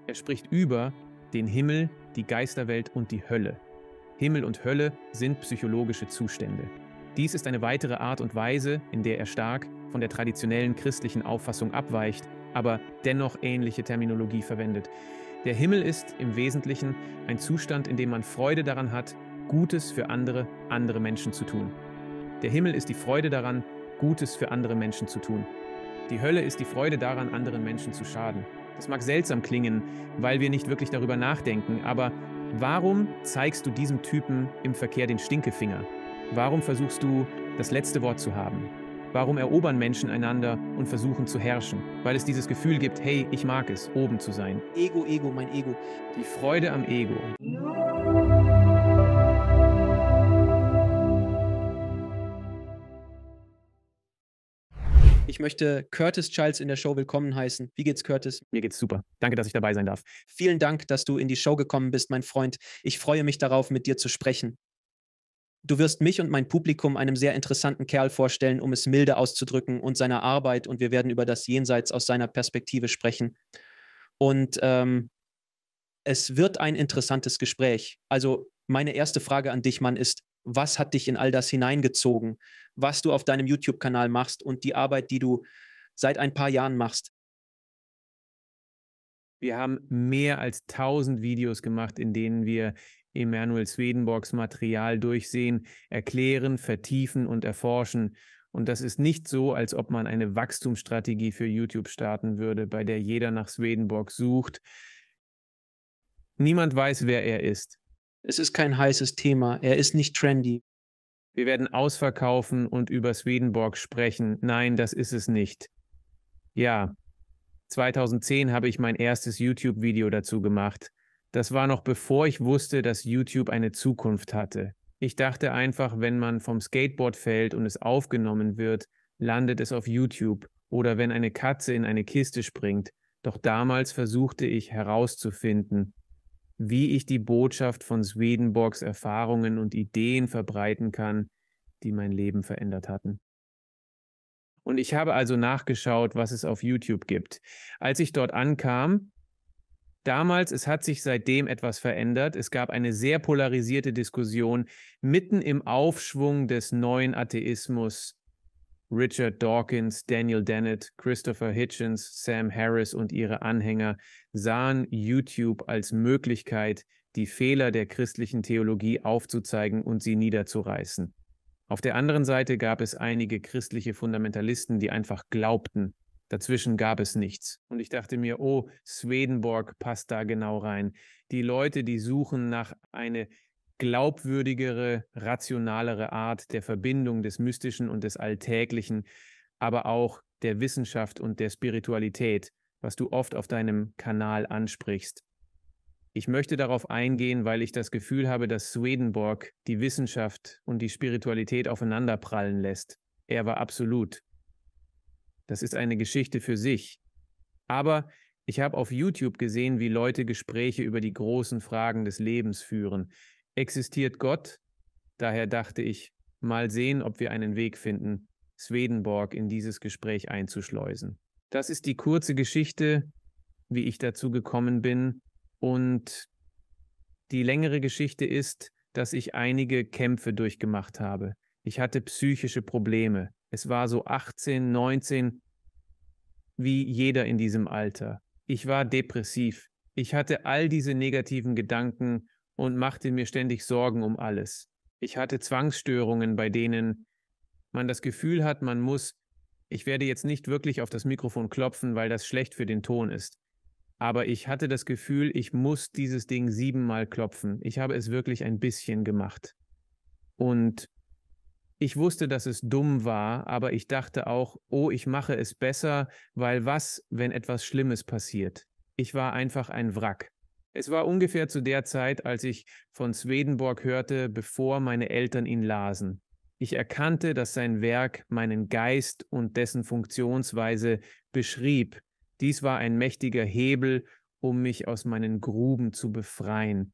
Er spricht über den Himmel, die Geisterwelt und die Hölle. Himmel und Hölle sind psychologische Zustände. Dies ist eine weitere Art und Weise, in der er stark von der traditionellen christlichen Auffassung abweicht, aber dennoch ähnliche Terminologie verwendet. Der Himmel ist im Wesentlichen ein Zustand, in dem man Freude daran hat, Gutes für andere Menschen zu tun. Der Himmel ist die Freude daran, Gutes für andere Menschen zu tun. Die Hölle ist die Freude daran, anderen Menschen zu schaden. Das mag seltsam klingen, weil wir nicht wirklich darüber nachdenken, aber warum zeigst du diesem Typen im Verkehr den Stinkefinger? Warum versuchst du, das letzte Wort zu haben? Warum erobern Menschen einander und versuchen zu herrschen? Weil es dieses Gefühl gibt, hey, ich mag es, oben zu sein. Ego, Ego, mein Ego. Die Freude am Ego. Ich möchte Curtis Childs in der Show willkommen heißen. Wie geht's, Curtis? Mir geht's super. Danke, dass ich dabei sein darf. Vielen Dank, dass du in die Show gekommen bist, mein Freund. Ich freue mich darauf, mit dir zu sprechen. Du wirst mich und mein Publikum einem sehr interessanten Kerl vorstellen, um es milde auszudrücken, und seiner Arbeit, und wir werden über das Jenseits aus seiner Perspektive sprechen. Und es wird ein interessantes Gespräch. Also meine erste Frage an dich, Mann, ist: Was hat dich in all das hineingezogen, was du auf deinem YouTube-Kanal machst und die Arbeit, die du seit ein paar Jahren machst? Wir haben mehr als 1000 Videos gemacht, in denen wir Emanuel Swedenborgs Material durchsehen, erklären, vertiefen und erforschen. Und das ist nicht so, als ob man eine Wachstumsstrategie für YouTube starten würde, bei der jeder nach Swedenborg sucht. Niemand weiß, wer er ist. Es ist kein heißes Thema. Er ist nicht trendy. Wir werden ausverkaufen und über Swedenborg sprechen. Nein, das ist es nicht. Ja, 2010 habe ich mein erstes YouTube-Video dazu gemacht. Das war noch bevor ich wusste, dass YouTube eine Zukunft hatte. Ich dachte einfach, wenn man vom Skateboard fällt und es aufgenommen wird, landet es auf YouTube. Oder wenn eine Katze in eine Kiste springt. Doch damals versuchte ich herauszufinden, wie ich die Botschaft von Swedenborgs Erfahrungen und Ideen verbreiten kann, die mein Leben verändert hatten. Und ich habe also nachgeschaut, was es auf YouTube gibt. Als ich dort ankam, damals, es hat sich seitdem etwas verändert. Es gab eine sehr polarisierte Diskussion mitten im Aufschwung des neuen Atheismus. Richard Dawkins, Daniel Dennett, Christopher Hitchens, Sam Harris und ihre Anhänger sahen YouTube als Möglichkeit, die Fehler der christlichen Theologie aufzuzeigen und sie niederzureißen. Auf der anderen Seite gab es einige christliche Fundamentalisten, die einfach glaubten, dazwischen gab es nichts. Und ich dachte mir, oh, Swedenborg passt da genau rein. Die Leute, die suchen nach eine glaubwürdigere, rationalere Art der Verbindung des Mystischen und des Alltäglichen, aber auch der Wissenschaft und der Spiritualität, was du oft auf deinem Kanal ansprichst. Ich möchte darauf eingehen, weil ich das Gefühl habe, dass Swedenborg die Wissenschaft und die Spiritualität aufeinanderprallen lässt. Er war absolut. Das ist eine Geschichte für sich. Aber ich habe auf YouTube gesehen, wie Leute Gespräche über die großen Fragen des Lebens führen. Existiert Gott? Daher dachte ich, mal sehen, ob wir einen Weg finden, Swedenborg in dieses Gespräch einzuschleusen. Das ist die kurze Geschichte, wie ich dazu gekommen bin. Und die längere Geschichte ist, dass ich einige Kämpfe durchgemacht habe. Ich hatte psychische Probleme. Es war so 18, 19, wie jeder in diesem Alter. Ich war depressiv. Ich hatte all diese negativen Gedanken und machte mir ständig Sorgen um alles. Ich hatte Zwangsstörungen, bei denen man das Gefühl hat, ich werde jetzt nicht wirklich auf das Mikrofon klopfen, weil das schlecht für den Ton ist. Aber ich hatte das Gefühl, ich muss dieses Ding 7-mal klopfen. Ich habe es wirklich ein bisschen gemacht. Und ich wusste, dass es dumm war, aber ich dachte auch, oh, ich mache es besser, weil was, wenn etwas Schlimmes passiert? Ich war einfach ein Wrack. Es war ungefähr zu der Zeit, als ich von Swedenborg hörte, bevor meine Eltern ihn lasen. Ich erkannte, dass sein Werk meinen Geist und dessen Funktionsweise beschrieb. Dies war ein mächtiger Hebel, um mich aus meinen Gruben zu befreien.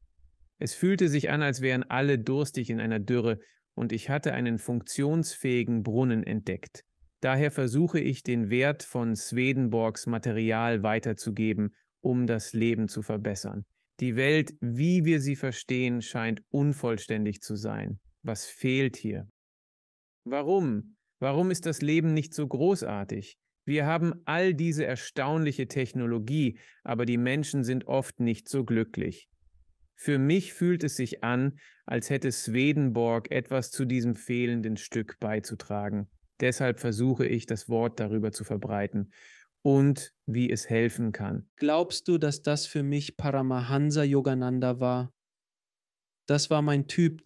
Es fühlte sich an, als wären alle durstig in einer Dürre, und ich hatte einen funktionsfähigen Brunnen entdeckt. Daher versuche ich, den Wert von Swedenborgs Material weiterzugeben um das Leben zu verbessern. Die Welt, wie wir sie verstehen, scheint unvollständig zu sein. Was fehlt hier? Warum? Warum ist das Leben nicht so großartig? Wir haben all diese erstaunliche Technologie, aber die Menschen sind oft nicht so glücklich. Für mich fühlt es sich an, als hätte Swedenborg etwas zu diesem fehlenden Stück beizutragen. Deshalb versuche ich, das Wort darüber zu verbreiten und wie es helfen kann. Glaubst du, dass das für mich Paramahansa Yogananda war? Das war mein Typ,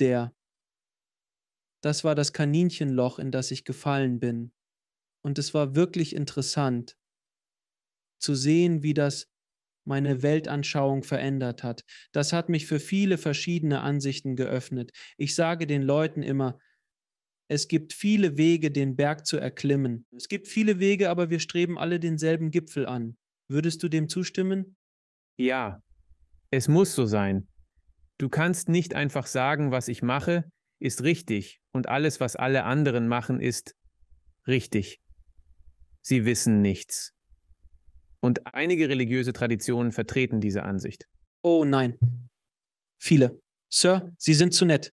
das war das Kaninchenloch, in das ich gefallen bin. Und es war wirklich interessant zu sehen, wie das meine Weltanschauung verändert hat. Das hat mich für viele verschiedene Ansichten geöffnet. Ich sage den Leuten immer, es gibt viele Wege, den Berg zu erklimmen. Es gibt viele Wege, aber wir streben alle denselben Gipfel an. Würdest du dem zustimmen? Ja, es muss so sein. Du kannst nicht einfach sagen, was ich mache, ist richtig und alles, was alle anderen machen, ist richtig. Sie wissen nichts. Und einige religiöse Traditionen vertreten diese Ansicht. Oh nein. Viele. Sir, Sie sind zu nett.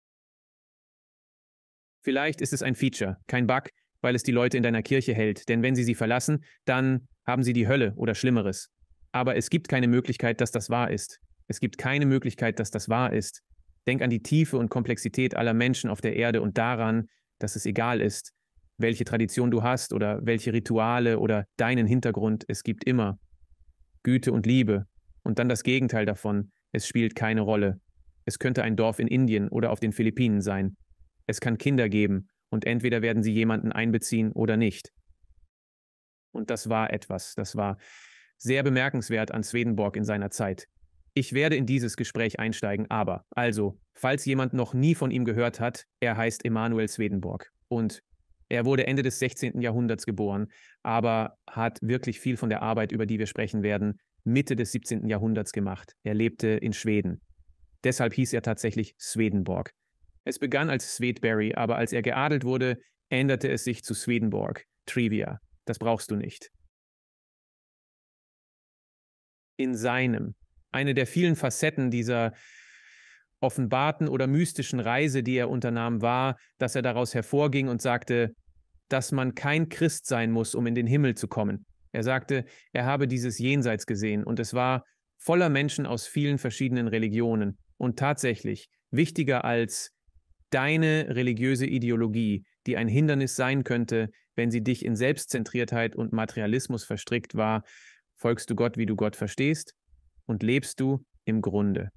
Vielleicht ist es ein Feature, kein Bug, weil es die Leute in deiner Kirche hält, denn wenn sie verlassen, dann haben sie die Hölle oder Schlimmeres. Aber es gibt keine Möglichkeit, dass das wahr ist. Es gibt keine Möglichkeit, dass das wahr ist. Denk an die Tiefe und Komplexität aller Menschen auf der Erde und daran, dass es egal ist, welche Tradition du hast oder welche Rituale oder deinen Hintergrund, es gibt immer Güte und Liebe. Und dann das Gegenteil davon, es spielt keine Rolle. Es könnte ein Dorf in Indien oder auf den Philippinen sein. Es kann Kinder geben und entweder werden sie jemanden einbeziehen oder nicht. Und das war etwas, das war sehr bemerkenswert an Swedenborg in seiner Zeit. Ich werde in dieses Gespräch einsteigen, aber, also, falls jemand noch nie von ihm gehört hat, er heißt Emanuel Swedenborg und er wurde Ende des 16. Jahrhunderts geboren, aber hat wirklich viel von der Arbeit, über die wir sprechen werden, Mitte des 17. Jahrhunderts gemacht. Er lebte in Schweden. Deshalb hieß er tatsächlich Swedenborg. Es begann als Svedberry, aber als er geadelt wurde, änderte es sich zu Swedenborg. Trivia. Das brauchst du nicht. In seinem, eine der vielen Facetten dieser offenbarten oder mystischen Reise, die er unternahm, war, dass er daraus hervorging und sagte, dass man kein Christ sein muss, um in den Himmel zu kommen. Er sagte, er habe dieses Jenseits gesehen und es war voller Menschen aus vielen verschiedenen Religionen. Und tatsächlich, wichtiger als deine religiöse Ideologie, die ein Hindernis sein könnte, wenn sie dich in Selbstzentriertheit und Materialismus verstrickt war, folgst du Gott, wie du Gott verstehst, und lebst du im Grunde.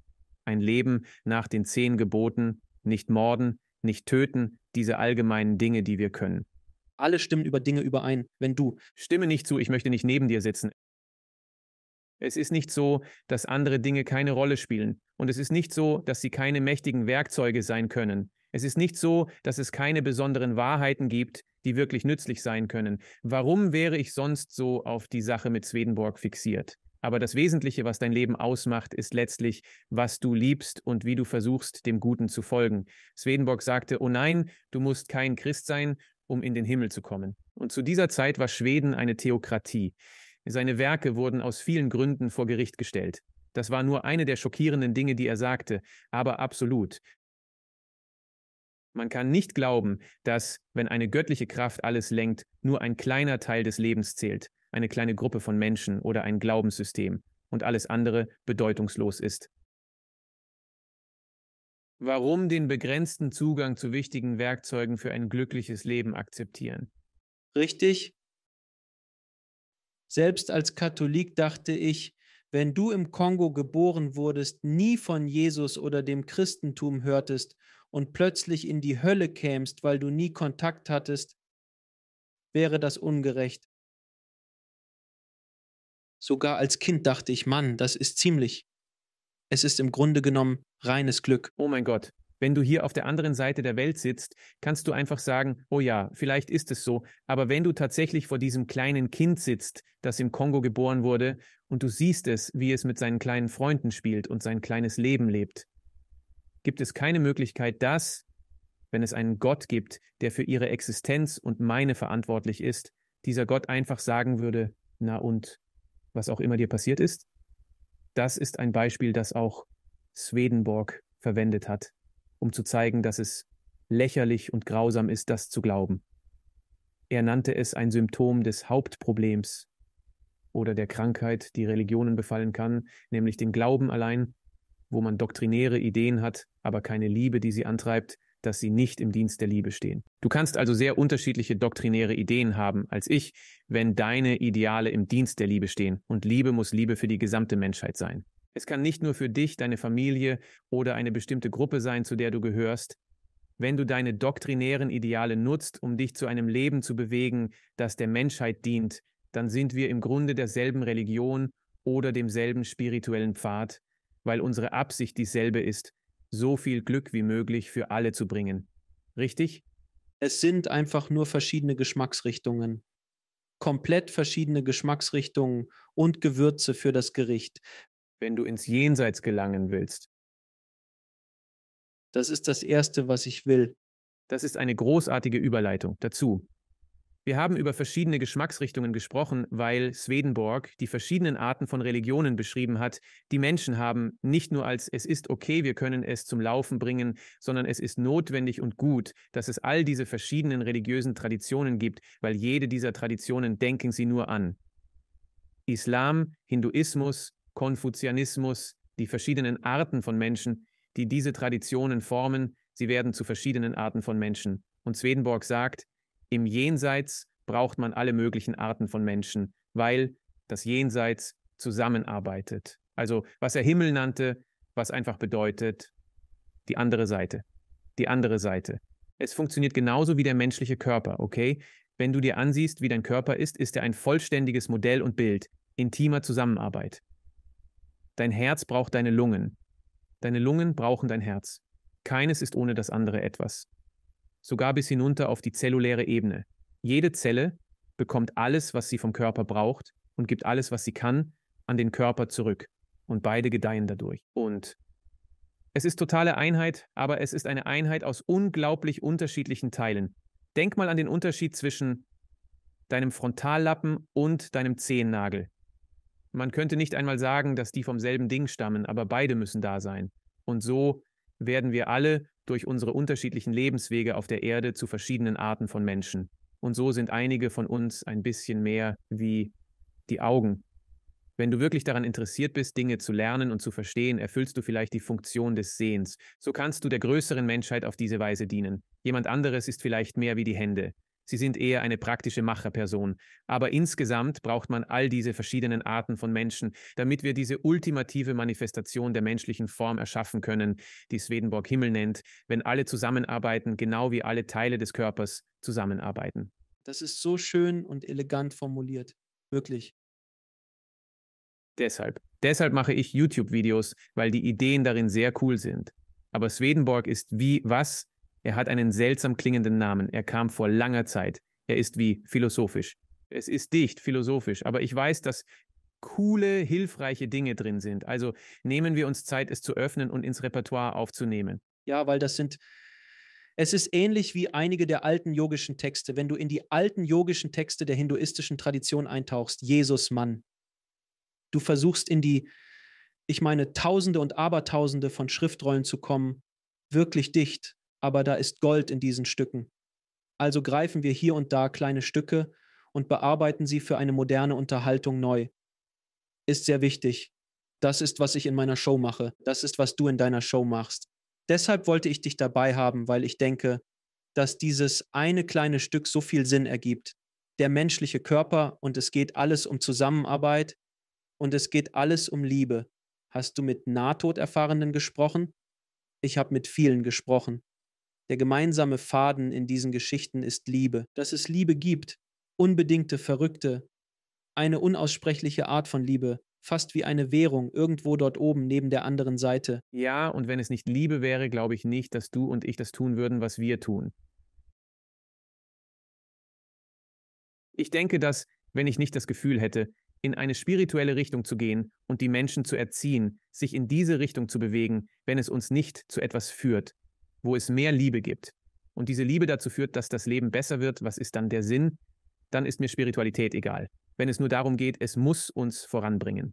Ein Leben nach den 10 Geboten, nicht morden, nicht töten, diese allgemeinen Dinge, die wir können. Alle stimmen über Dinge überein, wenn du. Stimme nicht zu, ich möchte nicht neben dir sitzen. Es ist nicht so, dass andere Dinge keine Rolle spielen. Und es ist nicht so, dass sie keine mächtigen Werkzeuge sein können. Es ist nicht so, dass es keine besonderen Wahrheiten gibt, die wirklich nützlich sein können. Warum wäre ich sonst so auf die Sache mit Swedenborg fixiert? Aber das Wesentliche, was dein Leben ausmacht, ist letztlich, was du liebst und wie du versuchst, dem Guten zu folgen. Swedenborg sagte, oh nein, du musst kein Christ sein, um in den Himmel zu kommen. Und zu dieser Zeit war Schweden eine Theokratie. Seine Werke wurden aus vielen Gründen vor Gericht gestellt. Das war nur eine der schockierenden Dinge, die er sagte, aber absolut. Man kann nicht glauben, dass, wenn eine göttliche Kraft alles lenkt, nur ein kleiner Teil des Lebens zählt, eine kleine Gruppe von Menschen oder ein Glaubenssystem und alles andere bedeutungslos ist. Warum den begrenzten Zugang zu wichtigen Werkzeugen für ein glückliches Leben akzeptieren? Richtig? Selbst als Katholik dachte ich, wenn du im Kongo geboren wurdest, nie von Jesus oder dem Christentum hörtest und plötzlich in die Hölle kämst, weil du nie Kontakt hattest, wäre das ungerecht. Sogar als Kind dachte ich, Mann, das ist ziemlich. Es ist im Grunde genommen reines Glück. Oh mein Gott, wenn du hier auf der anderen Seite der Welt sitzt, kannst du einfach sagen, oh ja, vielleicht ist es so, aber wenn du tatsächlich vor diesem kleinen Kind sitzt, das im Kongo geboren wurde, und du siehst es, wie es mit seinen kleinen Freunden spielt und sein kleines Leben lebt, gibt es keine Möglichkeit, dass, wenn es einen Gott gibt, der für ihre Existenz und meine verantwortlich ist, dieser Gott einfach sagen würde, na und, was auch immer dir passiert ist? Das ist ein Beispiel, das auch Swedenborg verwendet hat, um zu zeigen, dass es lächerlich und grausam ist, das zu glauben. Er nannte es ein Symptom des Hauptproblems oder der Krankheit, die Religionen befallen kann, nämlich den Glauben allein, wo man doktrinäre Ideen hat, aber keine Liebe, die sie antreibt, dass sie nicht im Dienst der Liebe stehen. Du kannst also sehr unterschiedliche doktrinäre Ideen haben als ich, wenn deine Ideale im Dienst der Liebe stehen. Und Liebe muss Liebe für die gesamte Menschheit sein. Es kann nicht nur für dich, deine Familie oder eine bestimmte Gruppe sein, zu der du gehörst. Wenn du deine doktrinären Ideale nutzt, um dich zu einem Leben zu bewegen, das der Menschheit dient, dann sind wir im Grunde derselben Religion oder demselben spirituellen Pfad, weil unsere Absicht dieselbe ist, so viel Glück wie möglich für alle zu bringen. Richtig? Es sind einfach nur verschiedene Geschmacksrichtungen. Komplett verschiedene Geschmacksrichtungen und Gewürze für das Gericht. Wenn du ins Jenseits gelangen willst. Das ist das Erste, was ich will. Das ist eine großartige Überleitung dazu. Wir haben über verschiedene Geschmacksrichtungen gesprochen, weil Swedenborg die verschiedenen Arten von Religionen beschrieben hat, die Menschen haben, nicht nur als es ist okay, wir können es zum Laufen bringen, sondern es ist notwendig und gut, dass es all diese verschiedenen religiösen Traditionen gibt, weil jede dieser Traditionen denken sie nur an. Islam, Hinduismus, Konfuzianismus, die verschiedenen Arten von Menschen, die diese Traditionen formen, sie werden zu verschiedenen Arten von Menschen. Und Swedenborg sagt, im Jenseits braucht man alle möglichen Arten von Menschen, weil das Jenseits zusammenarbeitet. Also was er Himmel nannte, was einfach bedeutet, die andere Seite. Die andere Seite. Es funktioniert genauso wie der menschliche Körper, okay? Wenn du dir ansiehst, wie dein Körper ist er ein vollständiges Modell und Bild, intimer Zusammenarbeit. Dein Herz braucht deine Lungen. Deine Lungen brauchen dein Herz. Keines ist ohne das andere etwas. Sogar bis hinunter auf die zelluläre Ebene. Jede Zelle bekommt alles, was sie vom Körper braucht und gibt alles, was sie kann, an den Körper zurück. Und beide gedeihen dadurch. Und es ist totale Einheit, aber es ist eine Einheit aus unglaublich unterschiedlichen Teilen. Denk mal an den Unterschied zwischen deinem Frontallappen und deinem Zehennagel. Man könnte nicht einmal sagen, dass die vom selben Ding stammen, aber beide müssen da sein. Und so werden wir alle durch unsere unterschiedlichen Lebenswege auf der Erde zu verschiedenen Arten von Menschen. Und so sind einige von uns ein bisschen mehr wie die Augen. Wenn du wirklich daran interessiert bist, Dinge zu lernen und zu verstehen, erfüllst du vielleicht die Funktion des Sehens. So kannst du der größeren Menschheit auf diese Weise dienen. Jemand anderes ist vielleicht mehr wie die Hände. Sie sind eher eine praktische Macherperson. Aber insgesamt braucht man all diese verschiedenen Arten von Menschen, damit wir diese ultimative Manifestation der menschlichen Form erschaffen können, die Swedenborg Himmel nennt, wenn alle zusammenarbeiten, genau wie alle Teile des Körpers zusammenarbeiten. Das ist so schön und elegant formuliert. Wirklich. Deshalb mache ich YouTube-Videos, weil die Ideen darin sehr cool sind. Aber Swedenborg ist wie was? Er hat einen seltsam klingenden Namen. Er kam vor langer Zeit. Er ist wie philosophisch. Es ist dicht, philosophisch, aber ich weiß, dass coole, hilfreiche Dinge drin sind. Also nehmen wir uns Zeit, es zu öffnen und ins Repertoire aufzunehmen. Ja, weil es ist ähnlich wie einige der alten yogischen Texte. Wenn du in die alten yogischen Texte der hinduistischen Tradition eintauchst, Jesus Mann, du versuchst ich meine, Tausende und Abertausende von Schriftrollen zu kommen, wirklich dicht, aber da ist Gold in diesen Stücken. Also greifen wir hier und da kleine Stücke und bearbeiten sie für eine moderne Unterhaltung neu. Ist sehr wichtig. Das ist, was ich in meiner Show mache. Das ist, was du in deiner Show machst. Deshalb wollte ich dich dabei haben, weil ich denke, dass dieses eine kleine Stück so viel Sinn ergibt. Der menschliche Körper, und es geht alles um Zusammenarbeit und es geht alles um Liebe. Hast du mit Nahtoderfahrenen gesprochen? Ich habe mit vielen gesprochen. Der gemeinsame Faden in diesen Geschichten ist Liebe. Dass es Liebe gibt, unbedingte, verrückte, eine unaussprechliche Art von Liebe, fast wie eine Währung irgendwo dort oben neben der anderen Seite. Ja, und wenn es nicht Liebe wäre, glaube ich nicht, dass du und ich das tun würden, was wir tun. Ich denke, dass, wenn ich nicht das Gefühl hätte, in eine spirituelle Richtung zu gehen und die Menschen zu erziehen, sich in diese Richtung zu bewegen, wenn es uns nicht zu etwas führt, wo es mehr Liebe gibt und diese Liebe dazu führt, dass das Leben besser wird, was ist dann der Sinn? Dann ist mir Spiritualität egal. Wenn es nur darum geht, es muss uns voranbringen.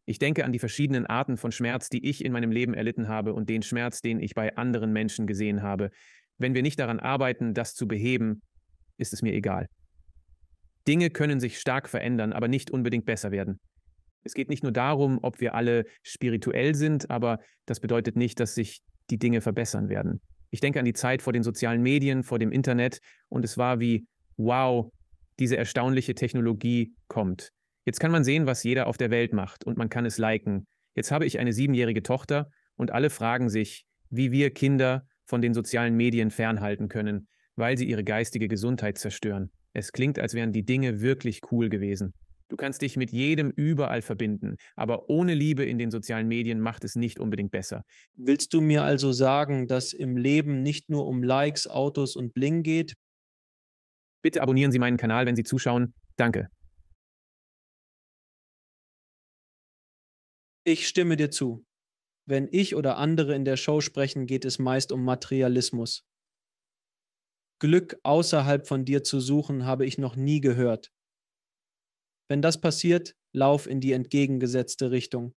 Ich denke an die verschiedenen Arten von Schmerz, die ich in meinem Leben erlitten habe und den Schmerz, den ich bei anderen Menschen gesehen habe. Wenn wir nicht daran arbeiten, das zu beheben, ist es mir egal. Dinge können sich stark verändern, aber nicht unbedingt besser werden. Es geht nicht nur darum, ob wir alle spirituell sind, aber das bedeutet nicht, dass sich die Dinge verbessern werden. Ich denke an die Zeit vor den sozialen Medien, vor dem Internet und es war wie, wow, diese erstaunliche Technologie kommt. Jetzt kann man sehen, was jeder auf der Welt macht und man kann es liken. Jetzt habe ich eine 7-jährige Tochter und alle fragen sich, wie wir Kinder von den sozialen Medien fernhalten können, weil sie ihre geistige Gesundheit zerstören. Es klingt, als wären die Dinge wirklich cool gewesen. Du kannst dich mit jedem überall verbinden, aber ohne Liebe in den sozialen Medien macht es nicht unbedingt besser. Willst du mir also sagen, dass im Leben nicht nur um Likes, Autos und Bling geht? Bitte abonnieren Sie meinen Kanal, wenn Sie zuschauen. Danke. Ich stimme dir zu. Wenn ich oder andere in der Show sprechen, geht es meist um Materialismus. Glück außerhalb von dir zu suchen, habe ich noch nie gehört. Wenn das passiert, lauf in die entgegengesetzte Richtung.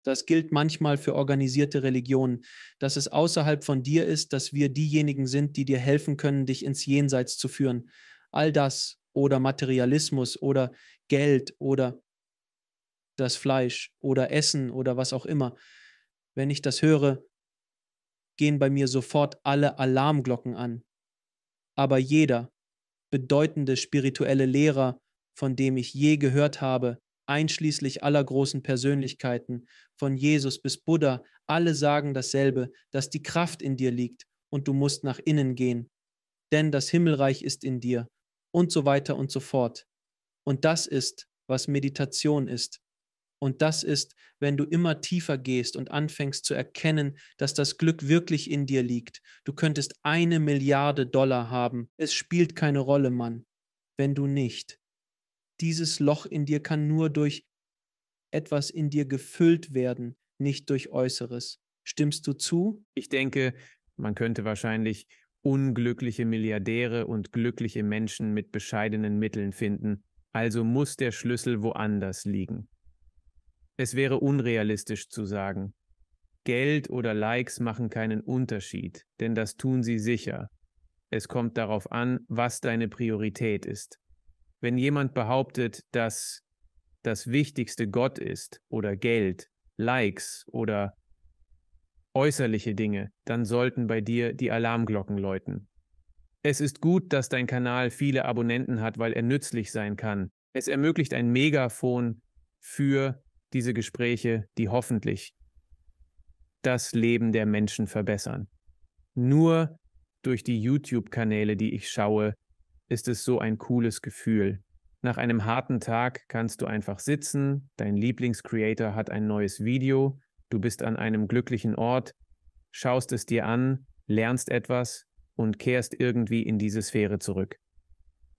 Das gilt manchmal für organisierte Religionen, dass es außerhalb von dir ist, dass wir diejenigen sind, die dir helfen können, dich ins Jenseits zu führen. All das oder Materialismus oder Geld oder das Fleisch oder Essen oder was auch immer. Wenn ich das höre, gehen bei mir sofort alle Alarmglocken an. Aber jeder bedeutende spirituelle Lehrer, von dem ich je gehört habe, einschließlich aller großen Persönlichkeiten, von Jesus bis Buddha, alle sagen dasselbe, dass die Kraft in dir liegt und du musst nach innen gehen, denn das Himmelreich ist in dir und so weiter und so fort. Und das ist, was Meditation ist. Und das ist, wenn du immer tiefer gehst und anfängst zu erkennen, dass das Glück wirklich in dir liegt. Du könntest 1 Milliarde Dollar haben. Es spielt keine Rolle, Mann, wenn du nicht. Dieses Loch in dir kann nur durch etwas in dir gefüllt werden, nicht durch Äußeres. Stimmst du zu? Ich denke, man könnte wahrscheinlich unglückliche Milliardäre und glückliche Menschen mit bescheidenen Mitteln finden. Also muss der Schlüssel woanders liegen. Es wäre unrealistisch zu sagen, Geld oder Likes machen keinen Unterschied, denn das tun sie sicher. Es kommt darauf an, was deine Priorität ist. Wenn jemand behauptet, dass das Wichtigste Gott ist oder Geld, Likes oder äußerliche Dinge, dann sollten bei dir die Alarmglocken läuten. Es ist gut, dass dein Kanal viele Abonnenten hat, weil er nützlich sein kann. Es ermöglicht ein Megafon für diese Gespräche, die hoffentlich das Leben der Menschen verbessern. Nur durch die YouTube-Kanäle, die ich schaue, ist es so ein cooles Gefühl. Nach einem harten Tag kannst du einfach sitzen, dein Lieblingscreator hat ein neues Video, du bist an einem glücklichen Ort, schaust es dir an, lernst etwas und kehrst irgendwie in diese Sphäre zurück.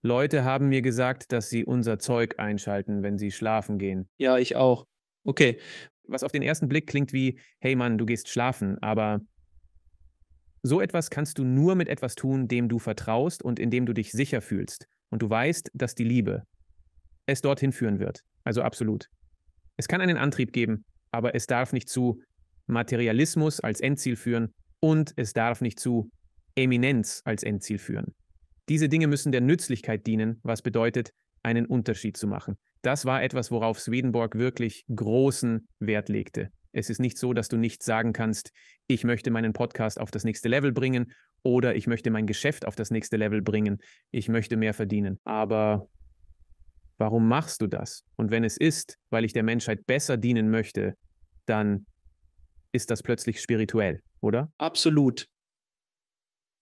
Leute haben mir gesagt, dass sie unser Zeug einschalten, wenn sie schlafen gehen. Ja, ich auch. Okay, Was auf den ersten Blick klingt wie, hey Mann, du gehst schlafen, aber so etwas kannst du nur mit etwas tun, dem du vertraust und in dem du dich sicher fühlst. Und du weißt, dass die Liebe es dorthin führen wird. Also absolut. Es kann einen Antrieb geben, aber es darf nicht zu Materialismus als Endziel führen und es darf nicht zu Eminenz als Endziel führen. Diese Dinge müssen der Nützlichkeit dienen, was bedeutet, einen Unterschied zu machen. Das war etwas, worauf Swedenborg wirklich großen Wert legte. Es ist nicht so, dass du nicht sagen kannst, ich möchte meinen Podcast auf das nächste Level bringen oder ich möchte mein Geschäft auf das nächste Level bringen, ich möchte mehr verdienen. Aber warum machst du das? Und wenn es ist, weil ich der Menschheit besser dienen möchte, dann ist das plötzlich spirituell, oder? absolut.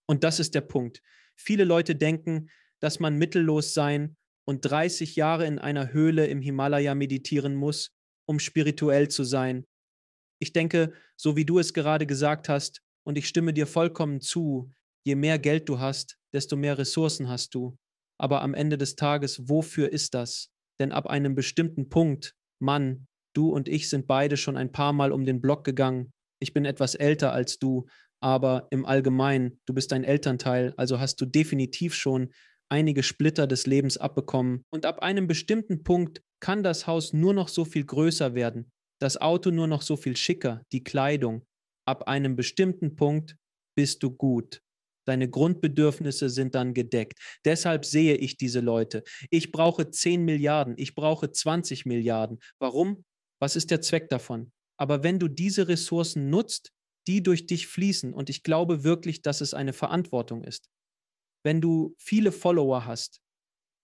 Und das ist der Punkt. Viele Leute denken, dass man mittellos sein und 30 Jahre in einer Höhle im Himalaya meditieren muss, um spirituell zu sein. Ich denke, so wie du es gerade gesagt hast, und ich stimme dir vollkommen zu, je mehr Geld du hast, desto mehr Ressourcen hast du. Aber am Ende des Tages, wofür ist das? Denn ab einem bestimmten Punkt, Mann, du und ich sind beide schon ein paar Mal um den Block gegangen. Ich bin etwas älter als du, aber im Allgemeinen, du bist ein Elternteil, also hast du definitiv schon einige Splitter des Lebens abbekommen und ab einem bestimmten Punkt kann das Haus nur noch so viel größer werden, das Auto nur noch so viel schicker, die Kleidung. Ab einem bestimmten Punkt bist du gut. Deine Grundbedürfnisse sind dann gedeckt. Deshalb sehe ich diese Leute. Ich brauche 10 Milliarden, ich brauche 20 Milliarden. Warum? Was ist der Zweck davon? Aber wenn du diese Ressourcen nutzt, die durch dich fließen, und ich glaube wirklich, dass es eine Verantwortung ist. Wenn du viele Follower hast,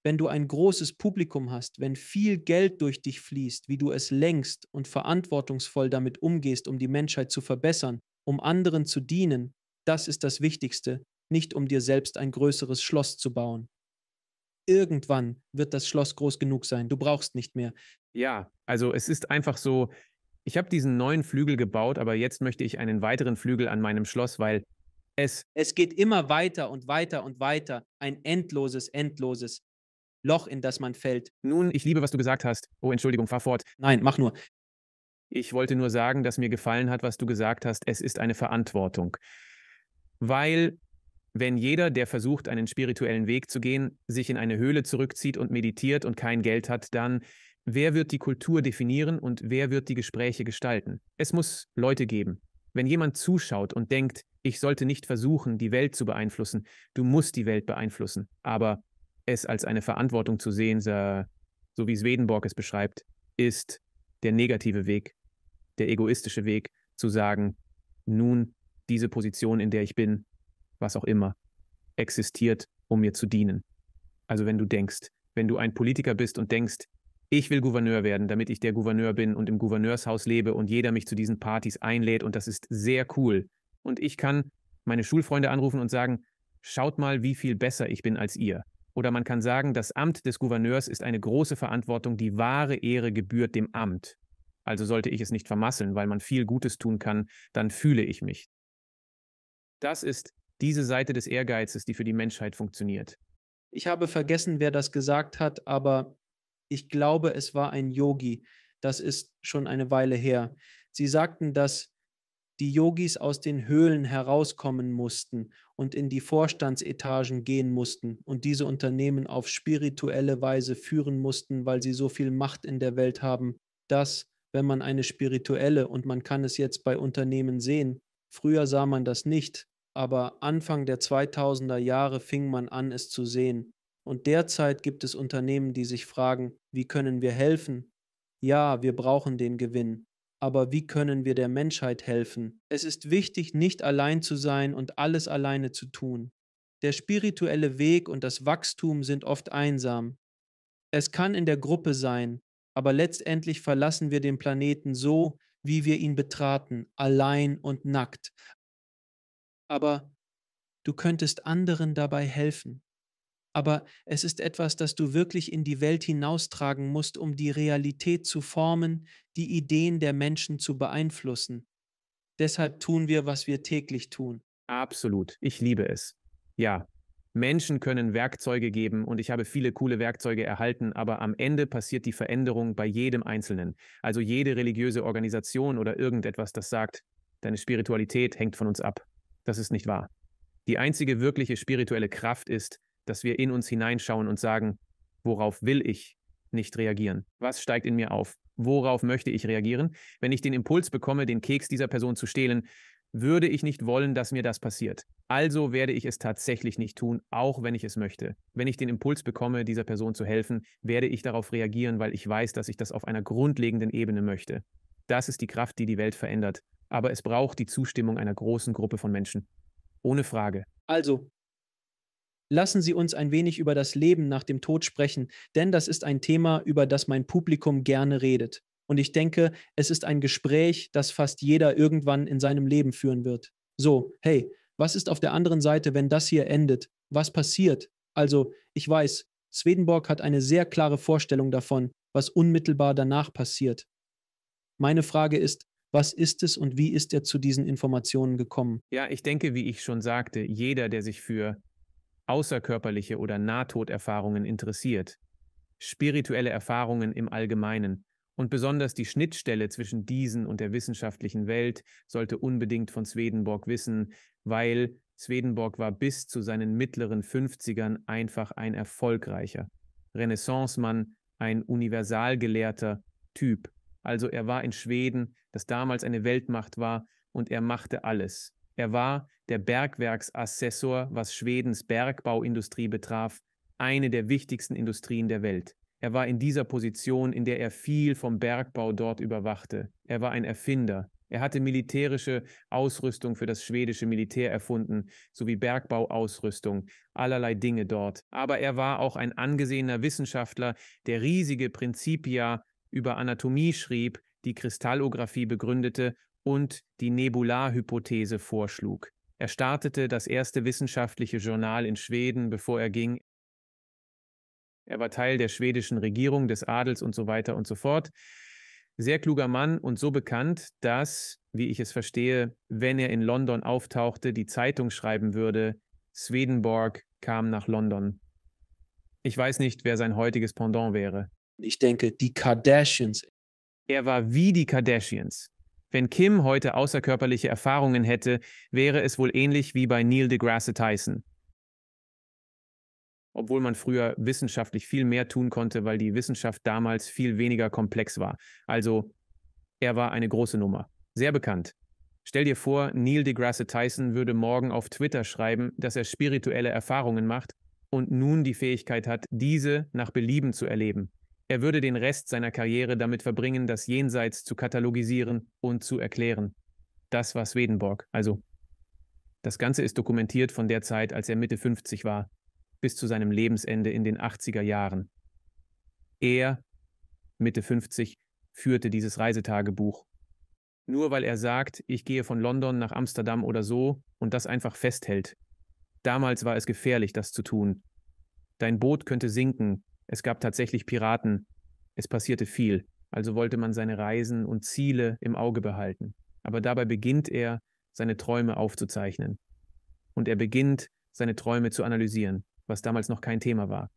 wenn du ein großes Publikum hast, wenn viel Geld durch dich fließt, wie du es lenkst und verantwortungsvoll damit umgehst, um die Menschheit zu verbessern, um anderen zu dienen, das ist das Wichtigste, nicht um dir selbst ein größeres Schloss zu bauen. Irgendwann wird das Schloss groß genug sein, du brauchst nicht mehr. Ja, also es ist einfach so, ich habe diesen neuen Flügel gebaut, aber jetzt möchte ich einen weiteren Flügel an meinem Schloss, weil Es geht immer weiter und weiter und weiter, ein endloses Loch, in das man fällt. nun, ich liebe, was du gesagt hast. Oh, Entschuldigung, fahr fort. Nein, mach nur. Ich wollte nur sagen, dass mir gefallen hat, was du gesagt hast. Es ist eine Verantwortung. Weil, wenn jeder, der versucht, einen spirituellen Weg zu gehen, sich in eine Höhle zurückzieht und meditiert und kein Geld hat, dann wer wird die Kultur definieren und wer wird die Gespräche gestalten? Es muss Leute geben. Wenn jemand zuschaut und denkt, ich sollte nicht versuchen, die Welt zu beeinflussen, du musst die Welt beeinflussen, aber es als eine Verantwortung zu sehen, so wie Swedenborg es beschreibt, ist der negative Weg, der egoistische Weg, zu sagen, nun, diese Position, in der ich bin, was auch immer, existiert, um mir zu dienen. Also wenn du denkst, wenn du ein Politiker bist und denkst, ich will Gouverneur werden, damit ich der Gouverneur bin und im Gouverneurshaus lebe und jeder mich zu diesen Partys einlädt und das ist sehr cool. Und ich kann meine Schulfreunde anrufen und sagen, schaut mal, wie viel besser ich bin als ihr. Oder man kann sagen, das Amt des Gouverneurs ist eine große Verantwortung, die wahre Ehre gebührt dem Amt. Also sollte ich es nicht vermasseln, weil man viel Gutes tun kann, dann fühle ich mich. Das ist diese Seite des Ehrgeizes, die für die Menschheit funktioniert. Ich habe vergessen, wer das gesagt hat, aber ich glaube, es war ein Yogi. Das ist schon eine Weile her. Sie sagten, dass die Yogis aus den Höhlen herauskommen mussten und in die Vorstandsetagen gehen mussten und diese Unternehmen auf spirituelle Weise führen mussten, weil sie so viel Macht in der Welt haben, dass, wenn man eine spirituelle, und man kann es jetzt bei Unternehmen sehen, früher sah man das nicht, aber Anfang der 2000er Jahre fing man an, es zu sehen. Und derzeit gibt es Unternehmen, die sich fragen, wie können wir helfen? Ja, wir brauchen den Gewinn. Aber wie können wir der Menschheit helfen? Es ist wichtig, nicht allein zu sein und alles alleine zu tun. Der spirituelle Weg und das Wachstum sind oft einsam. Es kann in der Gruppe sein, aber letztendlich verlassen wir den Planeten so, wie wir ihn betraten, allein und nackt. Aber du könntest anderen dabei helfen. Aber es ist etwas, das du wirklich in die Welt hinaustragen musst, um die Realität zu formen, die Ideen der Menschen zu beeinflussen. Deshalb tun wir, was wir täglich tun. Absolut. Ich liebe es. Ja, Menschen können Werkzeuge geben und ich habe viele coole Werkzeuge erhalten, aber am Ende passiert die Veränderung bei jedem Einzelnen. Also jede religiöse Organisation oder irgendetwas, das sagt, deine Spiritualität hängt von uns ab. Das ist nicht wahr. Die einzige wirkliche spirituelle Kraft ist, dass wir in uns hineinschauen und sagen, worauf will ich nicht reagieren? Was steigt in mir auf? Worauf möchte ich reagieren? Wenn ich den Impuls bekomme, den Keks dieser Person zu stehlen, würde ich nicht wollen, dass mir das passiert. Also werde ich es tatsächlich nicht tun, auch wenn ich es möchte. Wenn ich den Impuls bekomme, dieser Person zu helfen, werde ich darauf reagieren, weil ich weiß, dass ich das auf einer grundlegenden Ebene möchte. Das ist die Kraft, die die Welt verändert. Aber es braucht die Zustimmung einer großen Gruppe von Menschen. Ohne Frage. Also, lassen Sie uns ein wenig über das Leben nach dem Tod sprechen, denn das ist ein Thema, über das mein Publikum gerne redet. Und ich denke, es ist ein Gespräch, das fast jeder irgendwann in seinem Leben führen wird. So, hey, was ist auf der anderen Seite, wenn das hier endet? Was passiert? Also, ich weiß, Swedenborg hat eine sehr klare Vorstellung davon, was unmittelbar danach passiert. Meine Frage ist, was ist es und wie ist er zu diesen Informationen gekommen? Ja, ich denke, wie ich schon sagte, jeder, der sich für außerkörperliche oder Nahtoderfahrungen interessiert, spirituelle Erfahrungen im Allgemeinen und besonders die Schnittstelle zwischen diesen und der wissenschaftlichen Welt sollte unbedingt von Swedenborg wissen, weil Swedenborg war bis zu seinen mittleren 50ern einfach ein erfolgreicher Renaissancemann, ein universalgelehrter Typ. Also er war in Schweden, das damals eine Weltmacht war, und er machte alles. Er war der Bergwerksassessor, was Schwedens Bergbauindustrie betraf, eine der wichtigsten Industrien der Welt. Er war in dieser Position, in der er viel vom Bergbau dort überwachte. Er war ein Erfinder. Er hatte militärische Ausrüstung für das schwedische Militär erfunden, sowie Bergbauausrüstung, allerlei Dinge dort. Aber er war auch ein angesehener Wissenschaftler, der riesige Prinzipia über Anatomie schrieb, die Kristallographie begründete und die Nebularhypothese vorschlug. Er startete das erste wissenschaftliche Journal in Schweden, bevor er ging. Er war Teil der schwedischen Regierung, des Adels und so weiter und so fort. Sehr kluger Mann und so bekannt, dass, wie ich es verstehe, wenn er in London auftauchte, die Zeitung schreiben würde, Swedenborg kam nach London. Ich weiß nicht, wer sein heutiges Pendant wäre. Ich denke, die Kardashians. Er war wie die Kardashians. Wenn Kim heute außerkörperliche Erfahrungen hätte, wäre es wohl ähnlich wie bei Neil deGrasse Tyson. Obwohl man früher wissenschaftlich viel mehr tun konnte, weil die Wissenschaft damals viel weniger komplex war. Also, er war eine große Nummer. Sehr bekannt. Stell dir vor, Neil deGrasse Tyson würde morgen auf Twitter schreiben, dass er spirituelle Erfahrungen macht und nun die Fähigkeit hat, diese nach Belieben zu erleben. Er würde den Rest seiner Karriere damit verbringen, das Jenseits zu katalogisieren und zu erklären. Das war Swedenborg. Also, das Ganze ist dokumentiert von der Zeit, als er Mitte 50 war, bis zu seinem Lebensende in den 80er Jahren. Er, Mitte 50, führte dieses Reisetagebuch. Nur weil er sagt, ich gehe von London nach Amsterdam oder so und das einfach festhält. Damals war es gefährlich, das zu tun. Dein Boot könnte sinken, es gab tatsächlich Piraten, es passierte viel, also wollte man seine Reisen und Ziele im Auge behalten. Aber dabei beginnt er, seine Träume aufzuzeichnen. Und er beginnt, seine Träume zu analysieren, was damals noch kein Thema war.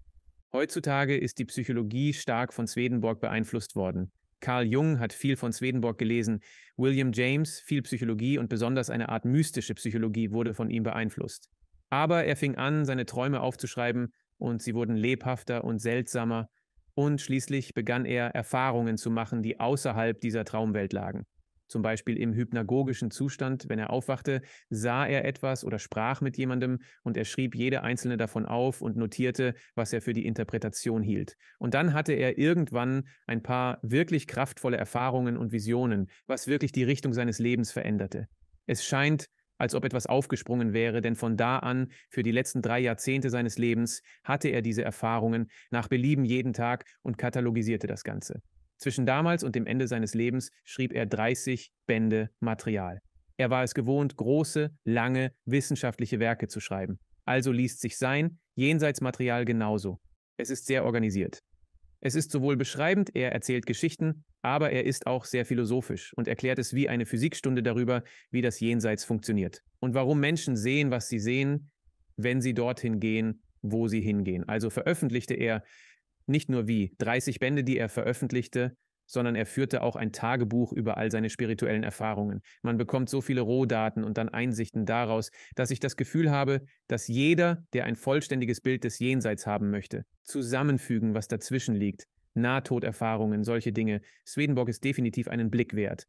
Heutzutage ist die Psychologie stark von Swedenborg beeinflusst worden. Carl Jung hat viel von Swedenborg gelesen, William James viel Psychologie und besonders eine Art mystische Psychologie wurde von ihm beeinflusst. Aber er fing an, seine Träume aufzuschreiben und sie wurden lebhafter und seltsamer und schließlich begann er, Erfahrungen zu machen, die außerhalb dieser Traumwelt lagen. Zum Beispiel im hypnagogischen Zustand, wenn er aufwachte, sah er etwas oder sprach mit jemandem und er schrieb jede einzelne davon auf und notierte, was er für die Interpretation hielt. Und dann hatte er irgendwann ein paar wirklich kraftvolle Erfahrungen und Visionen, was wirklich die Richtung seines Lebens veränderte. Es scheint, als ob etwas aufgesprungen wäre, denn von da an, für die letzten 3 Jahrzehnte seines Lebens, hatte er diese Erfahrungen nach Belieben jeden Tag und katalogisierte das Ganze. Zwischen damals und dem Ende seines Lebens schrieb er 30 Bände Material. Er war es gewohnt, große, lange, wissenschaftliche Werke zu schreiben. Also liest sich sein Jenseitsmaterial genauso. Es ist sehr organisiert. Es ist sowohl beschreibend, er erzählt Geschichten, aber er ist auch sehr philosophisch und erklärt es wie eine Physikstunde darüber, wie das Jenseits funktioniert und warum Menschen sehen, was sie sehen, wenn sie dorthin gehen, wo sie hingehen. Also veröffentlichte er nicht nur wie 30 Bände, die er veröffentlichte, sondern er führte auch ein Tagebuch über all seine spirituellen Erfahrungen. Man bekommt so viele Rohdaten und dann Einsichten daraus, dass ich das Gefühl habe, dass jeder, der ein vollständiges Bild des Jenseits haben möchte, zusammenfügen, was dazwischen liegt. Nahtoderfahrungen, solche Dinge. Swedenborg ist definitiv einen Blick wert.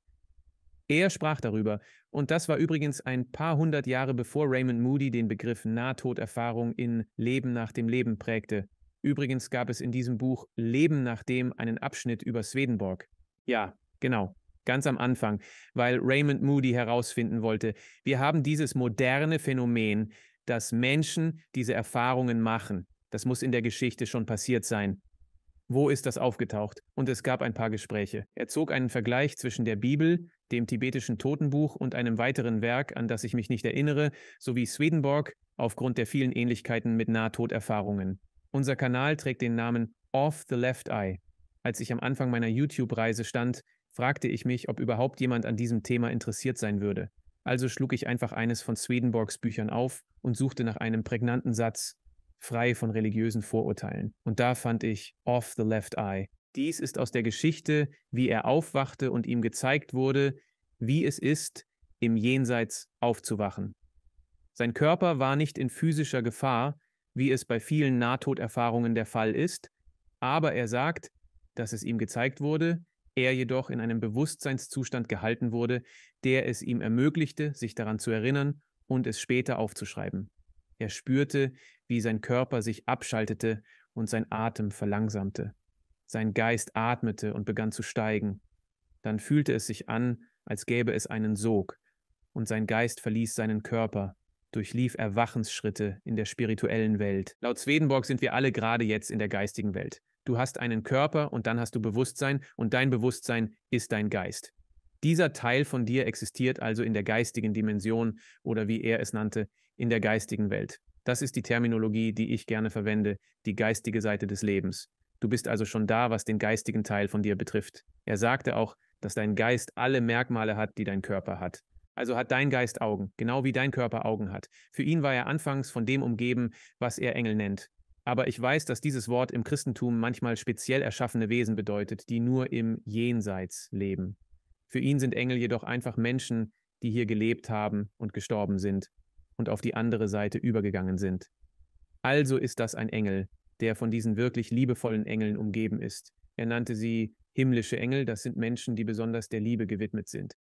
Er sprach darüber, und das war übrigens ein paar hundert Jahre bevor Raymond Moody den Begriff Nahtoderfahrung in Leben nach dem Leben prägte. Übrigens gab es in diesem Buch Leben nach dem einen Abschnitt über Swedenborg. Ja, genau, ganz am Anfang, weil Raymond Moody herausfinden wollte, wir haben dieses moderne Phänomen, dass Menschen diese Erfahrungen machen. Das muss in der Geschichte schon passiert sein. Wo ist das aufgetaucht? Und es gab ein paar Gespräche. Er zog einen Vergleich zwischen der Bibel, dem tibetischen Totenbuch und einem weiteren Werk, an das ich mich nicht erinnere, sowie Swedenborg aufgrund der vielen Ähnlichkeiten mit Nahtoderfahrungen. Unser Kanal trägt den Namen Off the Left Eye. Als ich am Anfang meiner YouTube-Reise stand, fragte ich mich, ob überhaupt jemand an diesem Thema interessiert sein würde. Also schlug ich einfach eines von Swedenborgs Büchern auf und suchte nach einem prägnanten Satz, frei von religiösen Vorurteilen. Und da fand ich Off the Left Eye. Dies ist aus der Geschichte, wie er aufwachte und ihm gezeigt wurde, wie es ist, im Jenseits aufzuwachen. Sein Körper war nicht in physischer Gefahr, wie es bei vielen Nahtoderfahrungen der Fall ist, aber er sagt, dass es ihm gezeigt wurde, er jedoch in einem Bewusstseinszustand gehalten wurde, der es ihm ermöglichte, sich daran zu erinnern und es später aufzuschreiben. Er spürte, wie sein Körper sich abschaltete und sein Atem verlangsamte. Sein Geist atmete und begann zu steigen. Dann fühlte es sich an, als gäbe es einen Sog, und sein Geist verließ seinen Körper, durchlief Erwachensschritte in der spirituellen Welt. Laut Swedenborg sind wir alle gerade jetzt in der geistigen Welt. Du hast einen Körper und dann hast du Bewusstsein und dein Bewusstsein ist dein Geist. Dieser Teil von dir existiert also in der geistigen Dimension oder wie er es nannte, in der geistigen Welt. Das ist die Terminologie, die ich gerne verwende, die geistige Seite des Lebens. Du bist also schon da, was den geistigen Teil von dir betrifft. Er sagte auch, dass dein Geist alle Merkmale hat, die dein Körper hat. Also hat dein Geist Augen, genau wie dein Körper Augen hat. Für ihn war er anfangs von dem umgeben, was er Engel nennt. Aber ich weiß, dass dieses Wort im Christentum manchmal speziell erschaffene Wesen bedeutet, die nur im Jenseits leben. Für ihn sind Engel jedoch einfach Menschen, die hier gelebt haben und gestorben sind und auf die andere Seite übergegangen sind. Also ist das ein Engel, der von diesen wirklich liebevollen Engeln umgeben ist. Er nannte sie himmlische Engel, das sind Menschen, die besonders der Liebe gewidmet sind.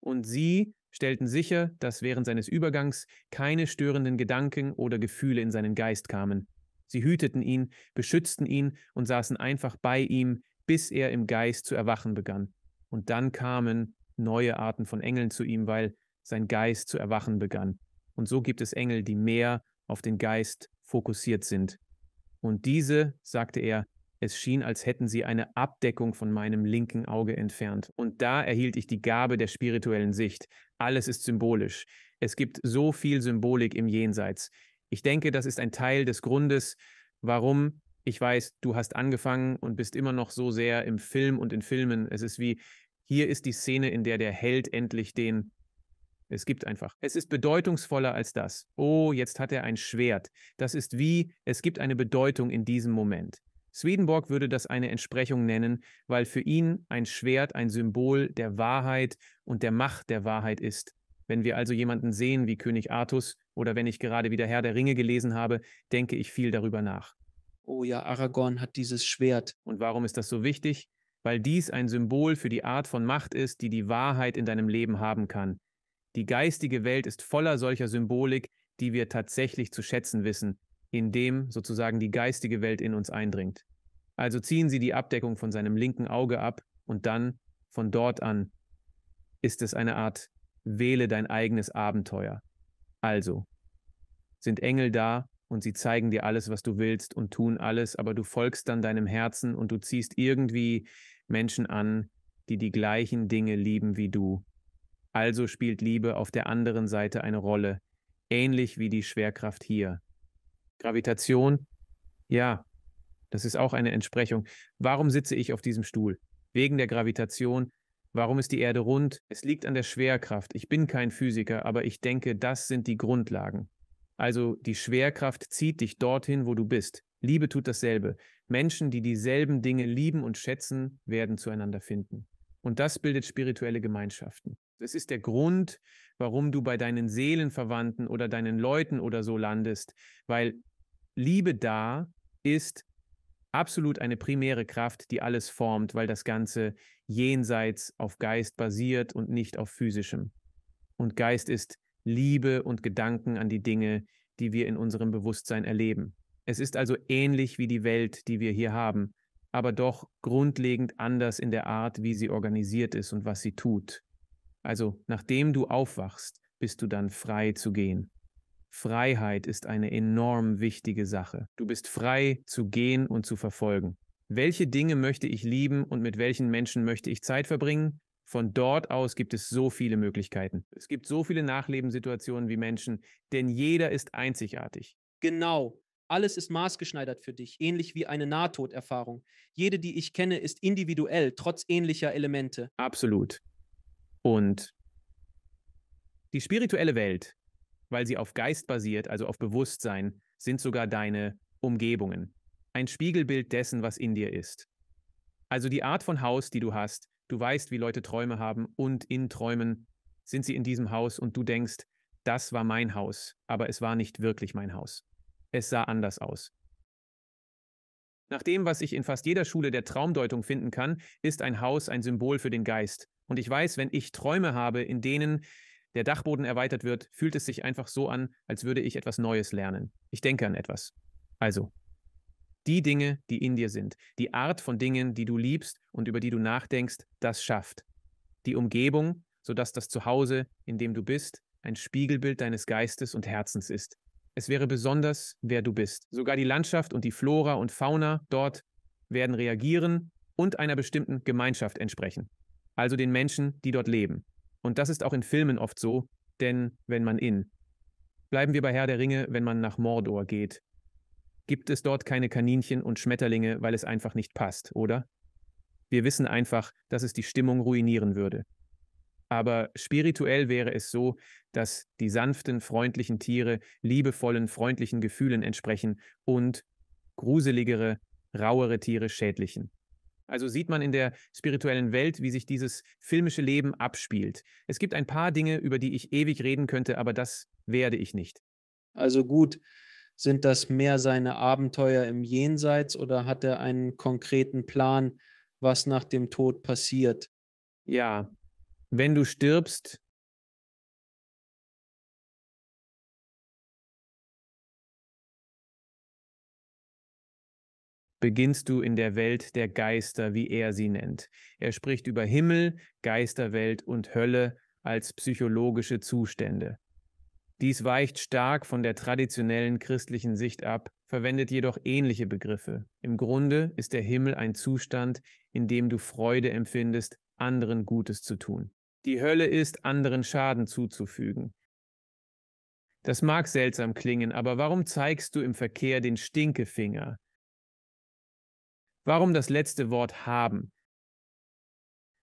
Und sie stellten sicher, dass während seines Übergangs keine störenden Gedanken oder Gefühle in seinen Geist kamen. Sie hüteten ihn, beschützten ihn und saßen einfach bei ihm, bis er im Geist zu erwachen begann. Und dann kamen neue Arten von Engeln zu ihm, weil sein Geist zu erwachen begann. Und so gibt es Engel, die mehr auf den Geist fokussiert sind. Und diese, sagte er, es schien, als hätten sie eine Abdeckung von meinem linken Auge entfernt. Und da erhielt ich die Gabe der spirituellen Sicht. Alles ist symbolisch. Es gibt so viel Symbolik im Jenseits. Ich denke, das ist ein Teil des Grundes, warum ich weiß, du hast angefangen und bist immer noch so sehr im Film und in Filmen. Es ist wie, hier ist die Szene, in der der Held endlich den... Es gibt einfach. Es ist bedeutungsvoller als das. Oh, jetzt hat er ein Schwert. Das ist wie, es gibt eine Bedeutung in diesem Moment. Swedenborg würde das eine Entsprechung nennen, weil für ihn ein Schwert ein Symbol der Wahrheit und der Macht der Wahrheit ist. Wenn wir also jemanden sehen wie König Artus oder wenn ich gerade wieder Herr der Ringe gelesen habe, denke ich viel darüber nach. Oh ja, Aragorn hat dieses Schwert. Und warum ist das so wichtig? Weil dies ein Symbol für die Art von Macht ist, die die Wahrheit in deinem Leben haben kann. Die geistige Welt ist voller solcher Symbolik, die wir tatsächlich zu schätzen wissen, indem sozusagen die geistige Welt in uns eindringt. Also ziehen Sie die Abdeckung von seinem linken Auge ab und dann, von dort an, ist es eine Art Wähle dein eigenes Abenteuer. Also, sind Engel da und sie zeigen dir alles, was du willst und tun alles, aber du folgst dann deinem Herzen und du ziehst irgendwie Menschen an, die die gleichen Dinge lieben wie du. Also spielt Liebe auf der anderen Seite eine Rolle, ähnlich wie die Schwerkraft hier. Gravitation? Ja, das ist auch eine Entsprechung. Warum sitze ich auf diesem Stuhl? Wegen der Gravitation. Warum ist die Erde rund? Es liegt an der Schwerkraft. Ich bin kein Physiker, aber ich denke, das sind die Grundlagen. Also die Schwerkraft zieht dich dorthin, wo du bist. Liebe tut dasselbe. Menschen, die dieselben Dinge lieben und schätzen, werden zueinander finden. Und das bildet spirituelle Gemeinschaften. Es ist der Grund, warum du bei deinen Seelenverwandten oder deinen Leuten oder so landest, weil Liebe da ist absolut eine primäre Kraft, die alles formt, weil das Ganze jenseits auf Geist basiert und nicht auf physischem. Und Geist ist Liebe und Gedanken an die Dinge, die wir in unserem Bewusstsein erleben. Es ist also ähnlich wie die Welt, die wir hier haben, aber doch grundlegend anders in der Art, wie sie organisiert ist und was sie tut. Also, nachdem du aufwachst, bist du dann frei zu gehen. Freiheit ist eine enorm wichtige Sache. Du bist frei zu gehen und zu verfolgen. Welche Dinge möchte ich lieben und mit welchen Menschen möchte ich Zeit verbringen? Von dort aus gibt es so viele Möglichkeiten. Es gibt so viele Nachlebenssituationen wie Menschen, denn jeder ist einzigartig. Genau. Alles ist maßgeschneidert für dich, ähnlich wie eine Nahtoderfahrung. Jede, die ich kenne, ist individuell, trotz ähnlicher Elemente. Absolut. Und die spirituelle Welt, weil sie auf Geist basiert, also auf Bewusstsein, sind sogar deine Umgebungen. Ein Spiegelbild dessen, was in dir ist. Also die Art von Haus, die du hast, du weißt, wie Leute Träume haben und in Träumen sind sie in diesem Haus und du denkst, Das war mein Haus, aber es war nicht wirklich mein Haus. Es sah anders aus. Nach dem, was ich in fast jeder Schule der Traumdeutung finden kann, ist ein Haus ein Symbol für den Geist. Und ich weiß, wenn ich Träume habe, in denen der Dachboden erweitert wird, fühlt es sich einfach so an, als würde ich etwas Neues lernen. Ich denke an etwas. Also, die Dinge, die in dir sind, die Art von Dingen, die du liebst und über die du nachdenkst, das schafft. Die Umgebung, sodass das Zuhause, in dem du bist, ein Spiegelbild deines Geistes und Herzens ist. Es wäre besonders, wer du bist. Sogar die Landschaft und die Flora und Fauna dort werden reagieren und einer bestimmten Gemeinschaft entsprechen. Also den Menschen, die dort leben. Und das ist auch in Filmen oft so, denn wenn man bleiben wir bei Herr der Ringe, wenn man nach Mordor geht, gibt es dort keine Kaninchen und Schmetterlinge, weil es einfach nicht passt, oder? Wir wissen einfach, dass es die Stimmung ruinieren würde. Aber spirituell wäre es so, dass die sanften, freundlichen Tiere liebevollen, freundlichen Gefühlen entsprechen und gruseligere, rauere Tiere schädlichen. Also sieht man in der spirituellen Welt, wie sich dieses filmische Leben abspielt. Es gibt ein paar Dinge, über die ich ewig reden könnte, aber das werde ich nicht. Also gut, sind das mehr seine Abenteuer im Jenseits oder hat er einen konkreten Plan, was nach dem Tod passiert? Ja, wenn du stirbst, beginnst du in der Welt der Geister, wie er sie nennt. Er spricht über Himmel, Geisterwelt und Hölle als psychologische Zustände. Dies weicht stark von der traditionellen christlichen Sicht ab, verwendet jedoch ähnliche Begriffe. Im Grunde ist der Himmel ein Zustand, in dem du Freude empfindest, anderen Gutes zu tun. Die Hölle ist, anderen Schaden zuzufügen. Das mag seltsam klingen, aber warum zeigst du im Verkehr den Stinkefinger? Warum das letzte Wort haben?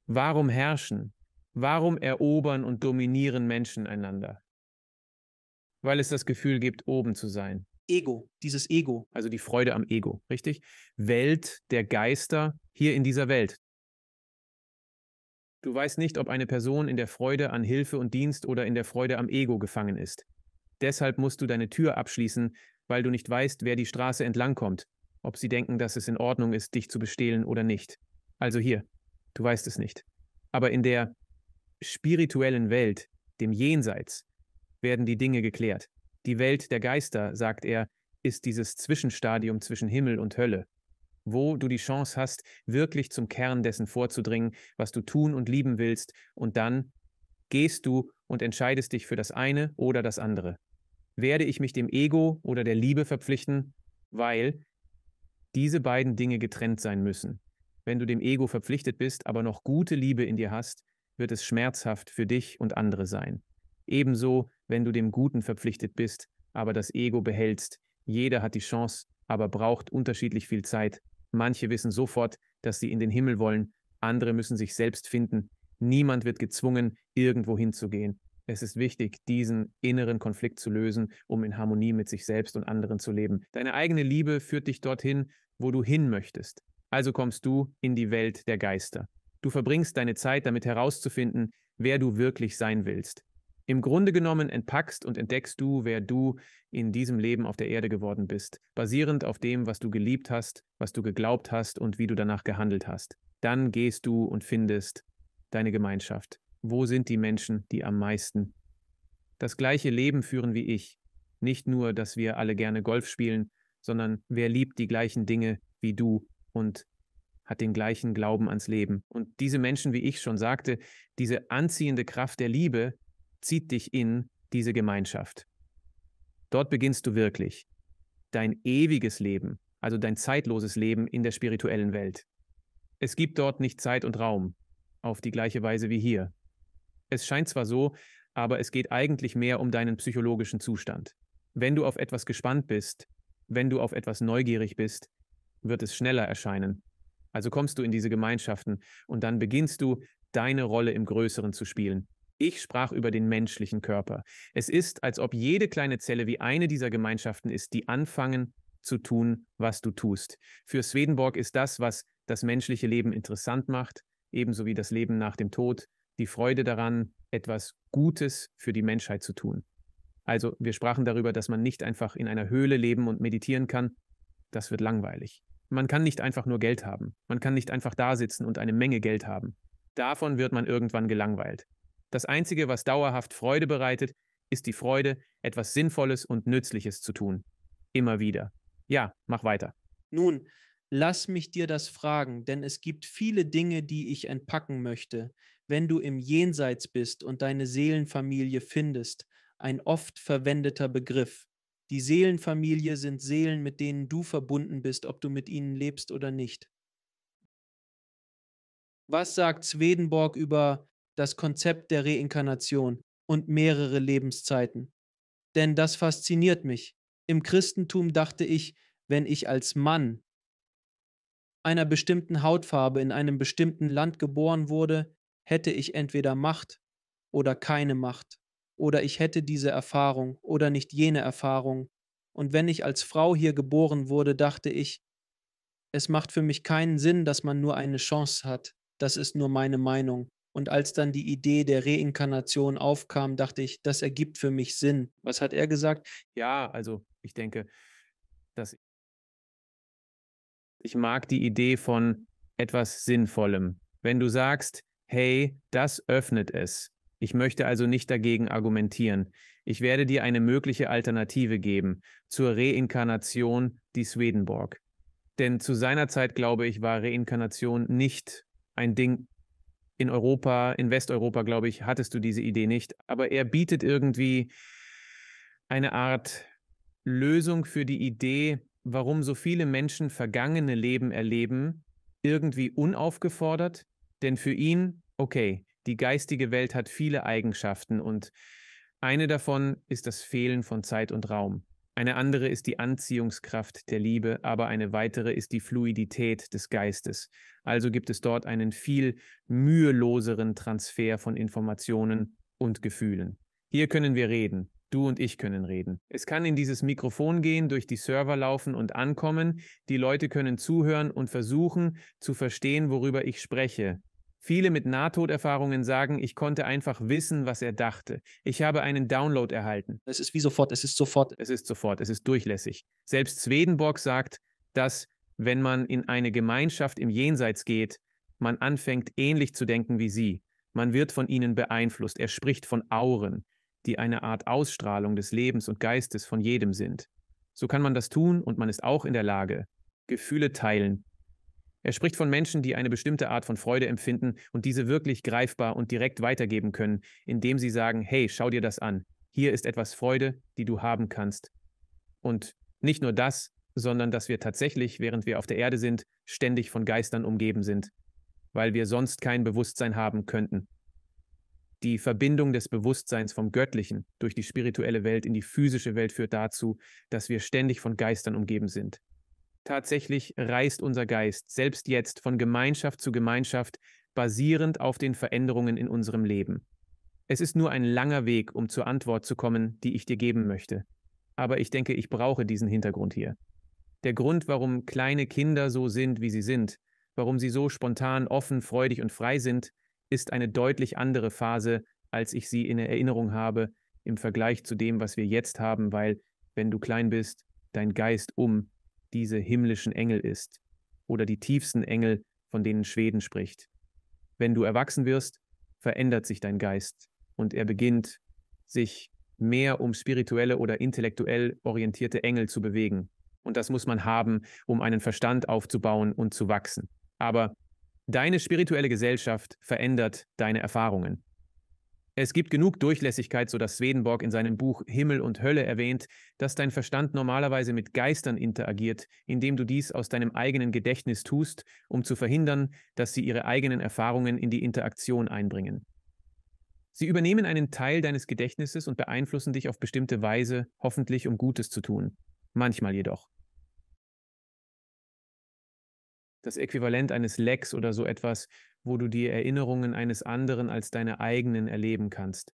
Warum herrschen? Warum erobern und dominieren Menschen einander? Weil es das Gefühl gibt, oben zu sein. Ego, dieses Ego. Also die Freude am Ego, richtig? Welt der Geister hier in dieser Welt. Du weißt nicht, ob eine Person in der Freude an Hilfe und Dienst oder in der Freude am Ego gefangen ist. Deshalb musst du deine Tür abschließen, weil du nicht weißt, wer die Straße entlangkommt, ob sie denken, dass es in Ordnung ist, dich zu bestehlen oder nicht. Also hier, du weißt es nicht. Aber in der spirituellen Welt, dem Jenseits, werden die Dinge geklärt. Die Welt der Geister, sagt er, ist dieses Zwischenstadium zwischen Himmel und Hölle, wo du die Chance hast, wirklich zum Kern dessen vorzudringen, was du tun und lieben willst, und dann gehst du und entscheidest dich für das eine oder das andere. Werde ich mich dem Ego oder der Liebe verpflichten, weil diese beiden Dinge getrennt sein müssen. Wenn du dem Ego verpflichtet bist, aber noch gute Liebe in dir hast, wird es schmerzhaft für dich und andere sein. Ebenso, wenn du dem Guten verpflichtet bist, aber das Ego behältst. Jeder hat die Chance, aber braucht unterschiedlich viel Zeit. Manche wissen sofort, dass sie in den Himmel wollen, andere müssen sich selbst finden. Niemand wird gezwungen, irgendwo hinzugehen. Es ist wichtig, diesen inneren Konflikt zu lösen, um in Harmonie mit sich selbst und anderen zu leben. Deine eigene Liebe führt dich dorthin, wo du hin möchtest. Also kommst du in die Welt der Geister. Du verbringst deine Zeit damit herauszufinden, wer du wirklich sein willst. Im Grunde genommen entpackst und entdeckst du, wer du in diesem Leben auf der Erde geworden bist, basierend auf dem, was du geliebt hast, was du geglaubt hast und wie du danach gehandelt hast. Dann gehst du und findest deine Gemeinschaft. Wo sind die Menschen, die am meisten das gleiche Leben führen wie ich? Nicht nur, dass wir alle gerne Golf spielen, sondern wer liebt die gleichen Dinge wie du und hat den gleichen Glauben ans Leben. Und diese Menschen, wie ich schon sagte, diese anziehende Kraft der Liebe zieht dich in diese Gemeinschaft. Dort beginnst du wirklich dein ewiges Leben, also dein zeitloses Leben in der spirituellen Welt. Es gibt dort nicht Zeit und Raum, auf die gleiche Weise wie hier. Es scheint zwar so, aber es geht eigentlich mehr um deinen psychologischen Zustand. Wenn du auf etwas gespannt bist, wenn du auf etwas neugierig bist, wird es schneller erscheinen. Also kommst du in diese Gemeinschaften und dann beginnst du, deine Rolle im Größeren zu spielen. Ich sprach über den menschlichen Körper. Es ist, als ob jede kleine Zelle wie eine dieser Gemeinschaften ist, die anfangen zu tun, was du tust. Für Swedenborg ist das, was das menschliche Leben interessant macht, ebenso wie das Leben nach dem Tod, die Freude daran, etwas Gutes für die Menschheit zu tun. Also wir sprachen darüber, dass man nicht einfach in einer Höhle leben und meditieren kann. Das wird langweilig. Man kann nicht einfach nur Geld haben. Man kann nicht einfach da sitzen und eine Menge Geld haben. Davon wird man irgendwann gelangweilt. Das Einzige, was dauerhaft Freude bereitet, ist die Freude, etwas Sinnvolles und Nützliches zu tun. Immer wieder. Ja, mach weiter. Nun, lass mich dir das fragen, denn es gibt viele Dinge, die ich entpacken möchte. Wenn du im Jenseits bist und deine Seelenfamilie findest, ein oft verwendeter Begriff. Die Seelenfamilie sind Seelen, mit denen du verbunden bist, ob du mit ihnen lebst oder nicht. Was sagt Swedenborg über das Konzept der Reinkarnation und mehrere Lebenszeiten? Denn das fasziniert mich. Im Christentum dachte ich, wenn ich als Mann einer bestimmten Hautfarbe in einem bestimmten Land geboren wurde, hätte ich entweder Macht oder keine Macht, oder ich hätte diese Erfahrung oder nicht jene Erfahrung. Und wenn ich als Frau hier geboren wurde, dachte ich, es macht für mich keinen Sinn, dass man nur eine Chance hat. Das ist nur meine Meinung. Und als dann die Idee der Reinkarnation aufkam, dachte ich, das ergibt für mich Sinn. Was hat er gesagt? Ja, also ich denke, dass ich mag die Idee von etwas Sinnvollem. Wenn du sagst, hey, das öffnet es. Ich möchte also nicht dagegen argumentieren. Ich werde dir eine mögliche Alternative geben zur Reinkarnation, die Swedenborg. Denn zu seiner Zeit, glaube ich, war Reinkarnation nicht ein Ding in Europa, in Westeuropa, glaube ich, hattest du diese Idee nicht. Aber er bietet irgendwie eine Art Lösung für die Idee, warum so viele Menschen vergangene Leben erleben, irgendwie unaufgefordert. Denn für ihn, okay, die geistige Welt hat viele Eigenschaften und eine davon ist das Fehlen von Zeit und Raum. Eine andere ist die Anziehungskraft der Liebe, aber eine weitere ist die Fluidität des Geistes. Also gibt es dort einen viel müheloseren Transfer von Informationen und Gefühlen. Hier können wir reden. Du und ich können reden. Es kann in dieses Mikrofon gehen, durch die Server laufen und ankommen. Die Leute können zuhören und versuchen zu verstehen, worüber ich spreche. Viele mit Nahtoderfahrungen sagen, ich konnte einfach wissen, was er dachte. Ich habe einen Download erhalten. Es ist wie sofort, es ist sofort. Es ist sofort, es ist durchlässig. Selbst Swedenborg sagt, dass, wenn man in eine Gemeinschaft im Jenseits geht, man anfängt ähnlich zu denken wie sie. Man wird von ihnen beeinflusst. Er spricht von Auren, die eine Art Ausstrahlung des Lebens und Geistes von jedem sind. So kann man das tun und man ist auch in der Lage, Gefühle teilen. Er spricht von Menschen, die eine bestimmte Art von Freude empfinden und diese wirklich greifbar und direkt weitergeben können, indem sie sagen, hey, schau dir das an. Hier ist etwas Freude, die du haben kannst. Und nicht nur das, sondern dass wir tatsächlich, während wir auf der Erde sind, ständig von Geistern umgeben sind, weil wir sonst kein Bewusstsein haben könnten. Die Verbindung des Bewusstseins vom Göttlichen durch die spirituelle Welt in die physische Welt führt dazu, dass wir ständig von Geistern umgeben sind. Tatsächlich reist unser Geist selbst jetzt von Gemeinschaft zu Gemeinschaft, basierend auf den Veränderungen in unserem Leben. Es ist nur ein langer Weg, um zur Antwort zu kommen, die ich dir geben möchte. Aber ich denke, ich brauche diesen Hintergrund hier. Der Grund, warum kleine Kinder so sind, wie sie sind, warum sie so spontan, offen, freudig und frei sind, ist eine deutlich andere Phase, als ich sie in Erinnerung habe, im Vergleich zu dem, was wir jetzt haben, weil, wenn du klein bist, dein Geist diese himmlischen Engel ist oder die tiefsten Engel, von denen Schweden spricht. Wenn du erwachsen wirst, verändert sich dein Geist und er beginnt, sich mehr um spirituelle oder intellektuell orientierte Engel zu bewegen. Und das muss man haben, um einen Verstand aufzubauen und zu wachsen. Aber deine spirituelle Gesellschaft verändert deine Erfahrungen. Es gibt genug Durchlässigkeit, sodass Swedenborg in seinem Buch Himmel und Hölle erwähnt, dass dein Verstand normalerweise mit Geistern interagiert, indem du dies aus deinem eigenen Gedächtnis tust, um zu verhindern, dass sie ihre eigenen Erfahrungen in die Interaktion einbringen. Sie übernehmen einen Teil deines Gedächtnisses und beeinflussen dich auf bestimmte Weise, hoffentlich um Gutes zu tun. Manchmal jedoch. Das Äquivalent eines Lecks oder so etwas, wo du die Erinnerungen eines anderen als deine eigenen erleben kannst.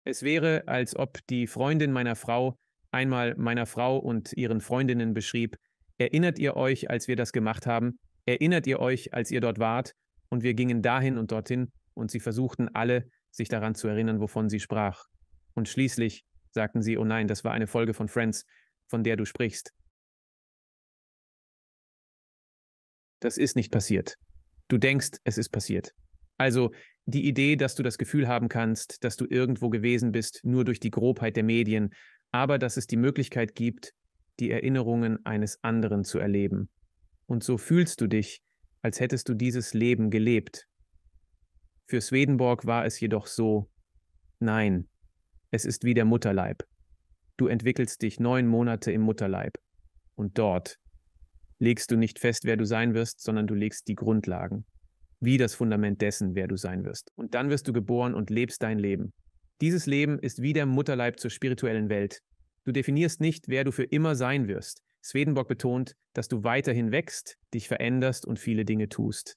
Es wäre, als ob die Freundin meiner Frau einmal meiner Frau und ihren Freundinnen beschrieb: Erinnert ihr euch, als wir das gemacht haben? Erinnert ihr euch, als ihr dort wart? Und wir gingen dahin und dorthin und sie versuchten alle, sich daran zu erinnern, wovon sie sprach. Und schließlich sagten sie, oh nein, das war eine Folge von Friends, von der du sprichst. Das ist nicht passiert. Du denkst, es ist passiert. Also die Idee, dass du das Gefühl haben kannst, dass du irgendwo gewesen bist, nur durch die Grobheit der Medien, aber dass es die Möglichkeit gibt, die Erinnerungen eines anderen zu erleben. Und so fühlst du dich, als hättest du dieses Leben gelebt. Für Swedenborg war es jedoch so, nein, es ist wie der Mutterleib. Du entwickelst dich 9 Monate im Mutterleib. Und dort legst du nicht fest, wer du sein wirst, sondern du legst die Grundlagen, wie das Fundament dessen, wer du sein wirst. Und dann wirst du geboren und lebst dein Leben. Dieses Leben ist wie der Mutterleib zur spirituellen Welt. Du definierst nicht, wer du für immer sein wirst. Swedenborg betont, dass du weiterhin wächst, dich veränderst und viele Dinge tust.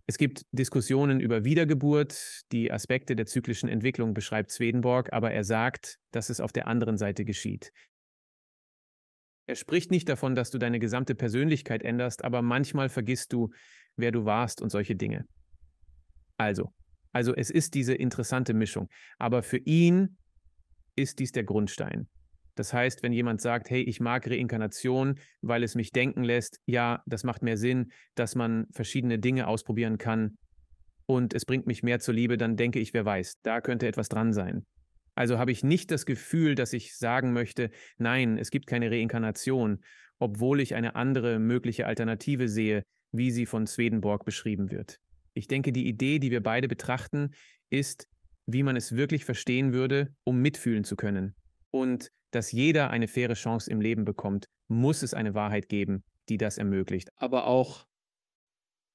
Es gibt Diskussionen über Wiedergeburt, die Aspekte der zyklischen Entwicklung beschreibt Swedenborg, aber er sagt, dass es auf der anderen Seite geschieht. Er spricht nicht davon, dass du deine gesamte Persönlichkeit änderst, aber manchmal vergisst du, wer du warst und solche Dinge. Also es ist diese interessante Mischung, aber für ihn ist dies der Grundstein. Das heißt, wenn jemand sagt, hey, ich mag Reinkarnation, weil es mich denken lässt, ja, das macht mehr Sinn, dass man verschiedene Dinge ausprobieren kann und es bringt mich mehr zur Liebe, dann denke ich, wer weiß, da könnte etwas dran sein. Also habe ich nicht das Gefühl, dass ich sagen möchte, nein, es gibt keine Reinkarnation, obwohl ich eine andere mögliche Alternative sehe, wie sie von Swedenborg beschrieben wird. Ich denke, die Idee, die wir beide betrachten, ist, wie man es wirklich verstehen würde, um mitfühlen zu können. Und dass jeder eine faire Chance im Leben bekommt, muss es eine Wahrheit geben, die das ermöglicht. Aber auch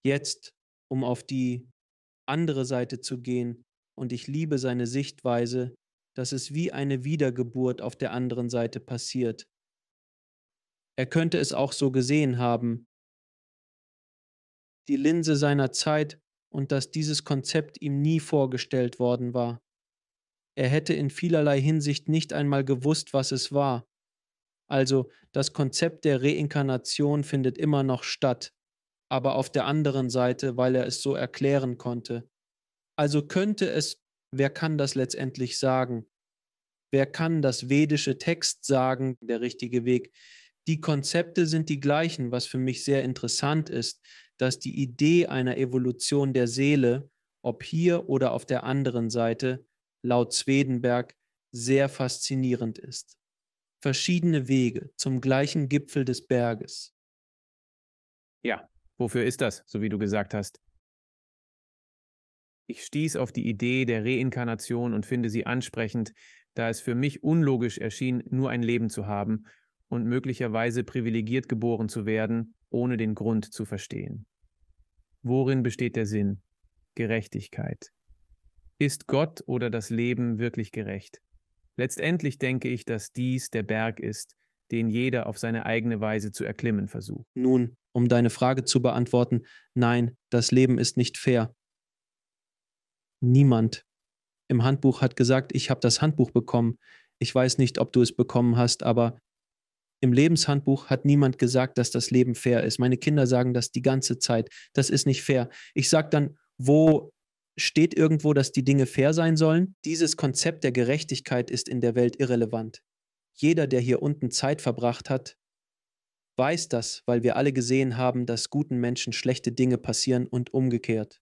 jetzt, um auf die andere Seite zu gehen, und ich liebe seine Sichtweise, dass es wie eine Wiedergeburt auf der anderen Seite passiert. Er könnte es auch so gesehen haben, die Linse seiner Zeit, und dass dieses Konzept ihm nie vorgestellt worden war. Er hätte in vielerlei Hinsicht nicht einmal gewusst, was es war. Also das Konzept der Reinkarnation findet immer noch statt, aber auf der anderen Seite, weil er es so erklären konnte. Also könnte es, wer kann das letztendlich sagen? Wer kann das vedische Text sagen, der richtige Weg? Die Konzepte sind die gleichen, was für mich sehr interessant ist, dass die Idee einer Evolution der Seele, ob hier oder auf der anderen Seite, laut Swedenborg sehr faszinierend ist. Verschiedene Wege zum gleichen Gipfel des Berges. Ja, wofür ist das, so wie du gesagt hast? Ich stieß auf die Idee der Reinkarnation und finde sie ansprechend, da es für mich unlogisch erschien, nur ein Leben zu haben und möglicherweise privilegiert geboren zu werden, ohne den Grund zu verstehen. Worin besteht der Sinn? Gerechtigkeit. Ist Gott oder das Leben wirklich gerecht? Letztendlich denke ich, dass dies der Berg ist, den jeder auf seine eigene Weise zu erklimmen versucht. Nun, um deine Frage zu beantworten, nein, das Leben ist nicht fair. Niemand im Handbuch hat gesagt, ich habe das Handbuch bekommen. Ich weiß nicht, ob du es bekommen hast, aber im Lebenshandbuch hat niemand gesagt, dass das Leben fair ist. Meine Kinder sagen das die ganze Zeit. Das ist nicht fair. Ich sage dann, wo steht irgendwo, dass die Dinge fair sein sollen? Dieses Konzept der Gerechtigkeit ist in der Welt irrelevant. Jeder, der hier unten Zeit verbracht hat, weiß das, weil wir alle gesehen haben, dass guten Menschen schlechte Dinge passieren und umgekehrt.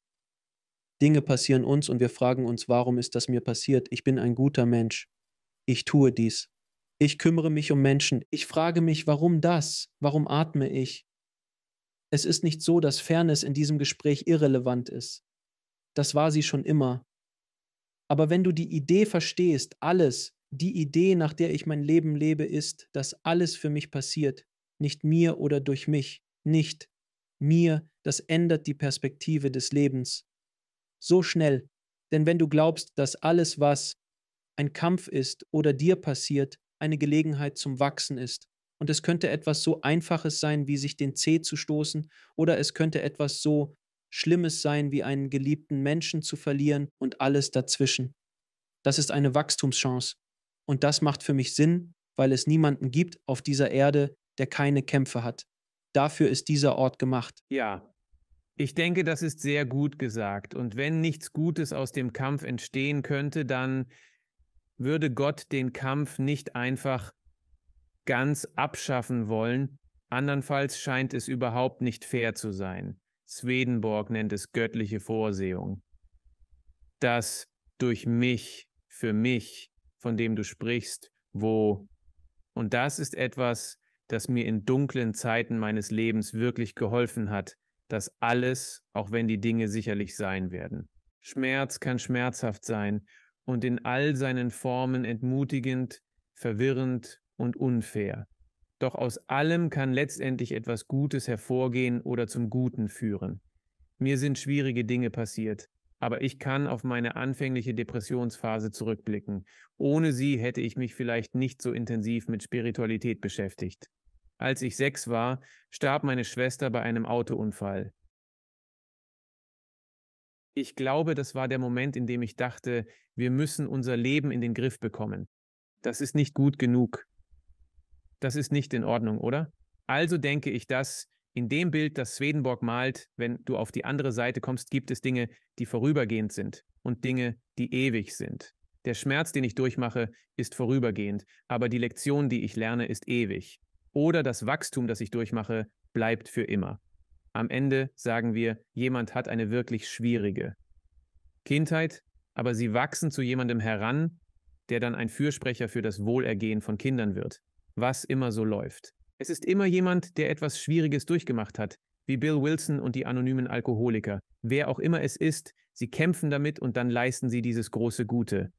Dinge passieren uns und wir fragen uns, warum ist das mir passiert? Ich bin ein guter Mensch. Ich tue dies. Ich kümmere mich um Menschen. Ich frage mich, warum das? Warum atme ich? Es ist nicht so, dass Fairness in diesem Gespräch irrelevant ist. Das war sie schon immer. Aber wenn du die Idee verstehst, alles, die Idee, nach der ich mein Leben lebe, ist, dass alles für mich passiert, nicht mir oder durch mich, nicht mir, das ändert die Perspektive des Lebens. So schnell. Denn wenn du glaubst, dass alles, was ein Kampf ist oder dir passiert, eine Gelegenheit zum Wachsen ist. Und es könnte etwas so Einfaches sein, wie sich den Zeh zu stoßen, oder es könnte etwas so Schlimmes sein, wie einen geliebten Menschen zu verlieren und alles dazwischen. Das ist eine Wachstumschance. Und das macht für mich Sinn, weil es niemanden gibt auf dieser Erde, der keine Kämpfe hat. Dafür ist dieser Ort gemacht. Ja, Ich denke, das ist sehr gut gesagt. Und wenn nichts Gutes aus dem Kampf entstehen könnte, dann würde Gott den Kampf nicht einfach ganz abschaffen wollen. Andernfalls scheint es überhaupt nicht fair zu sein. Swedenborg nennt es göttliche Vorsehung. Dass durch mich, für mich, von dem du sprichst, und das ist etwas, das mir in dunklen Zeiten meines Lebens wirklich geholfen hat, dass alles, auch wenn die Dinge sicherlich sein werden. Schmerz kann schmerzhaft sein und in all seinen Formen entmutigend, verwirrend und unfair. Doch aus allem kann letztendlich etwas Gutes hervorgehen oder zum Guten führen. Mir sind schwierige Dinge passiert, aber ich kann auf meine anfängliche Depressionsphase zurückblicken. Ohne sie hätte ich mich vielleicht nicht so intensiv mit Spiritualität beschäftigt. Als ich 6 war, starb meine Schwester bei einem Autounfall. Ich glaube, das war der Moment, in dem ich dachte, wir müssen unser Leben in den Griff bekommen. Das ist nicht gut genug. Das ist nicht in Ordnung, oder? Also denke ich, dass in dem Bild, das Swedenborg malt, wenn du auf die andere Seite kommst, gibt es Dinge, die vorübergehend sind und Dinge, die ewig sind. Der Schmerz, den ich durchmache, ist vorübergehend, aber die Lektion, die ich lerne, ist ewig. Oder das Wachstum, das ich durchmache, bleibt für immer. Am Ende sagen wir, jemand hat eine wirklich schwierige Kindheit, aber sie wachsen zu jemandem heran, der dann ein Fürsprecher für das Wohlergehen von Kindern wird, was immer so läuft. Es ist immer jemand, der etwas Schwieriges durchgemacht hat, wie Bill Wilson und die anonymen Alkoholiker. Wer auch immer es ist, sie kämpfen damit und dann leisten sie dieses große Gute.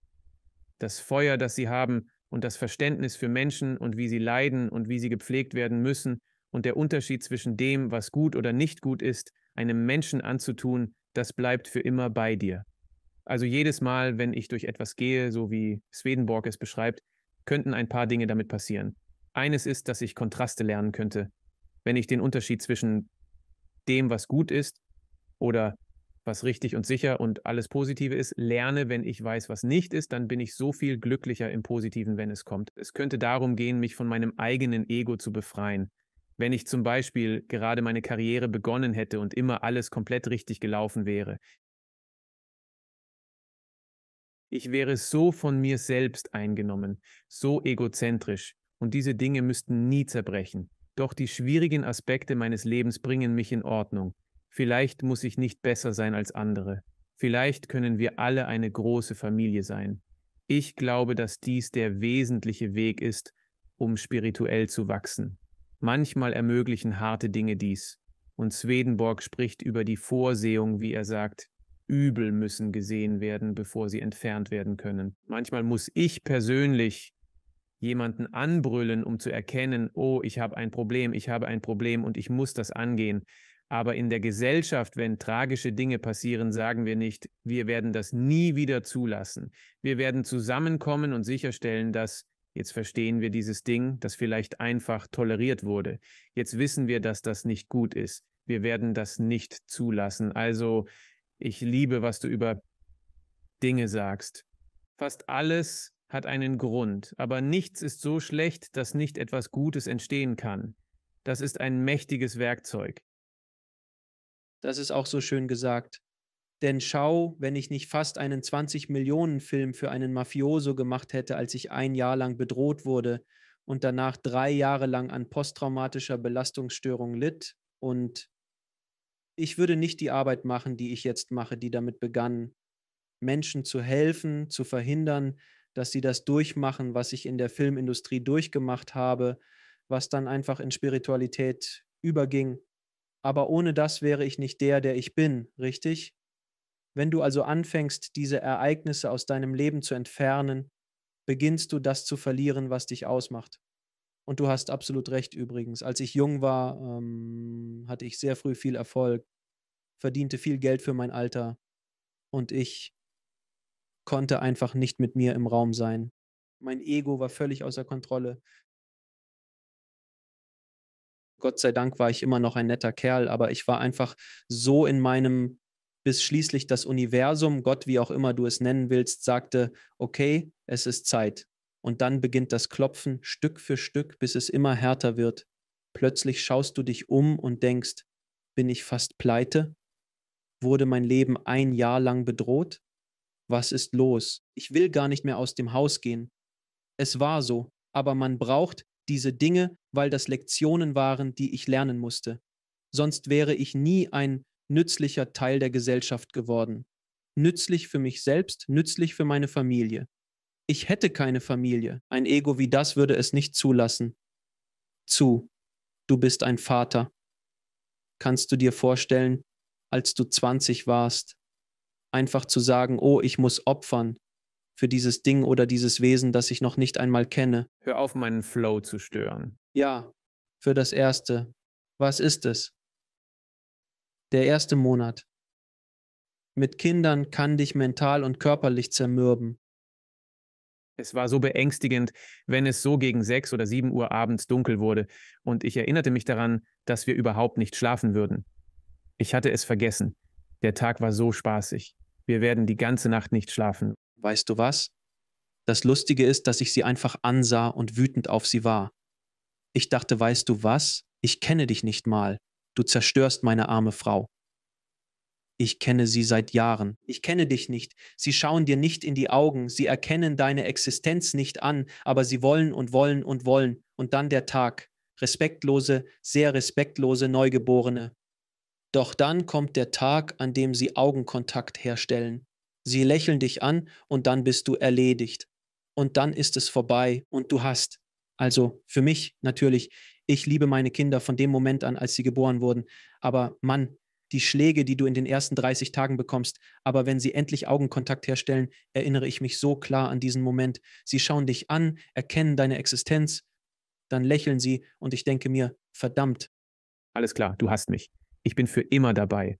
Das Feuer, das sie haben und das Verständnis für Menschen und wie sie leiden und wie sie gepflegt werden müssen und der Unterschied zwischen dem, was gut oder nicht gut ist, einem Menschen anzutun, das bleibt für immer bei dir. Also jedes Mal, wenn ich durch etwas gehe, so wie Swedenborg es beschreibt, könnten ein paar Dinge damit passieren. Eines ist, dass ich Kontraste lernen könnte. Wenn ich den Unterschied zwischen dem, was gut ist oder was richtig und sicher und alles Positive ist, lerne, wenn ich weiß, was nicht ist, dann bin ich so viel glücklicher im Positiven, wenn es kommt. Es könnte darum gehen, mich von meinem eigenen Ego zu befreien. Wenn ich zum Beispiel gerade meine Karriere begonnen hätte und immer alles komplett richtig gelaufen wäre, ich wäre so von mir selbst eingenommen, so egozentrisch, und diese Dinge müssten nie zerbrechen. Doch die schwierigen Aspekte meines Lebens bringen mich in Ordnung. Vielleicht muss ich nicht besser sein als andere. Vielleicht können wir alle eine große Familie sein. Ich glaube, dass dies der wesentliche Weg ist, um spirituell zu wachsen. Manchmal ermöglichen harte Dinge dies. Und Swedenborg spricht über die Vorsehung, wie er sagt, Übel müssen gesehen werden, bevor sie entfernt werden können. Manchmal muss ich persönlich jemanden anbrüllen, um zu erkennen, oh, ich habe ein Problem und ich muss das angehen. Aber in der Gesellschaft, wenn tragische Dinge passieren, sagen wir nicht, wir werden das nie wieder zulassen. Wir werden zusammenkommen und sicherstellen, dass, jetzt verstehen wir dieses Ding, das vielleicht einfach toleriert wurde. Jetzt wissen wir, dass das nicht gut ist. Wir werden das nicht zulassen. Also, ich liebe, was du über Dinge sagst. Fast alles hat einen Grund, aber nichts ist so schlecht, dass nicht etwas Gutes entstehen kann. Das ist ein mächtiges Werkzeug. Das ist auch so schön gesagt. Denn schau, wenn ich nicht fast einen 20-Millionen-Film für einen Mafioso gemacht hätte, als ich ein Jahr lang bedroht wurde und danach 3 Jahre lang an posttraumatischer Belastungsstörung litt, und ich würde nicht die Arbeit machen, die ich jetzt mache, die damit begann, Menschen zu helfen, zu verhindern, dass sie das durchmachen, was ich in der Filmindustrie durchgemacht habe, was dann einfach in Spiritualität überging. Aber ohne das wäre ich nicht der, der ich bin, richtig? Wenn du also anfängst, diese Ereignisse aus deinem Leben zu entfernen, beginnst du das zu verlieren, was dich ausmacht. Und du hast absolut recht übrigens. Als ich jung war, hatte ich sehr früh viel Erfolg, verdiente viel Geld für mein Alter und ich konnte einfach nicht mit mir im Raum sein. Mein Ego war völlig außer Kontrolle. Gott sei Dank war ich immer noch ein netter Kerl, aber ich war einfach so in meinem, bis schließlich das Universum, Gott, wie auch immer du es nennen willst, sagte, okay, es ist Zeit. Und dann beginnt das Klopfen Stück für Stück, bis es immer härter wird. Plötzlich schaust du dich um und denkst, bin ich fast pleite? Wurde mein Leben ein Jahr lang bedroht? Was ist los? Ich will gar nicht mehr aus dem Haus gehen. Es war so, aber man braucht diese Dinge, weil das Lektionen waren, die ich lernen musste. Sonst wäre ich nie ein nützlicher Teil der Gesellschaft geworden. Nützlich für mich selbst, nützlich für meine Familie. Ich hätte keine Familie. Ein Ego wie das würde es nicht zulassen. Du bist ein Vater. Kannst du dir vorstellen, als du 20 warst, einfach zu sagen, oh, ich muss opfern für dieses Ding oder dieses Wesen, das ich noch nicht einmal kenne? Hör auf, meinen Flow zu stören. Ja, für das Erste. Was ist es? Der erste Monat. Mit Kindern kann dich mental und körperlich zermürben. Es war so beängstigend, wenn es so gegen 6 oder 7 Uhr abends dunkel wurde, und ich erinnerte mich daran, dass wir überhaupt nicht schlafen würden. Ich hatte es vergessen. Der Tag war so spaßig. Wir werden die ganze Nacht nicht schlafen. Weißt du was? Das Lustige ist, dass ich sie einfach ansah und wütend auf sie war. Ich dachte, weißt du was? Ich kenne dich nicht mal. Du zerstörst meine arme Frau. Ich kenne sie seit Jahren. Ich kenne dich nicht. Sie schauen dir nicht in die Augen. Sie erkennen deine Existenz nicht an, aber sie wollen und wollen und wollen. Und dann der Tag. Respektlose, sehr respektlose Neugeborene. Doch dann kommt der Tag, an dem sie Augenkontakt herstellen. Sie lächeln dich an und dann bist du erledigt. Und dann ist es vorbei und du hast. Also für mich natürlich, ich liebe meine Kinder von dem Moment an, als sie geboren wurden. Aber Mann, die Schläge, die du in den ersten 30 Tagen bekommst, aber wenn sie endlich Augenkontakt herstellen, erinnere ich mich so klar an diesen Moment. Sie schauen dich an, erkennen deine Existenz, dann lächeln sie und ich denke mir, verdammt. Alles klar, du hast mich. Ich bin für immer dabei.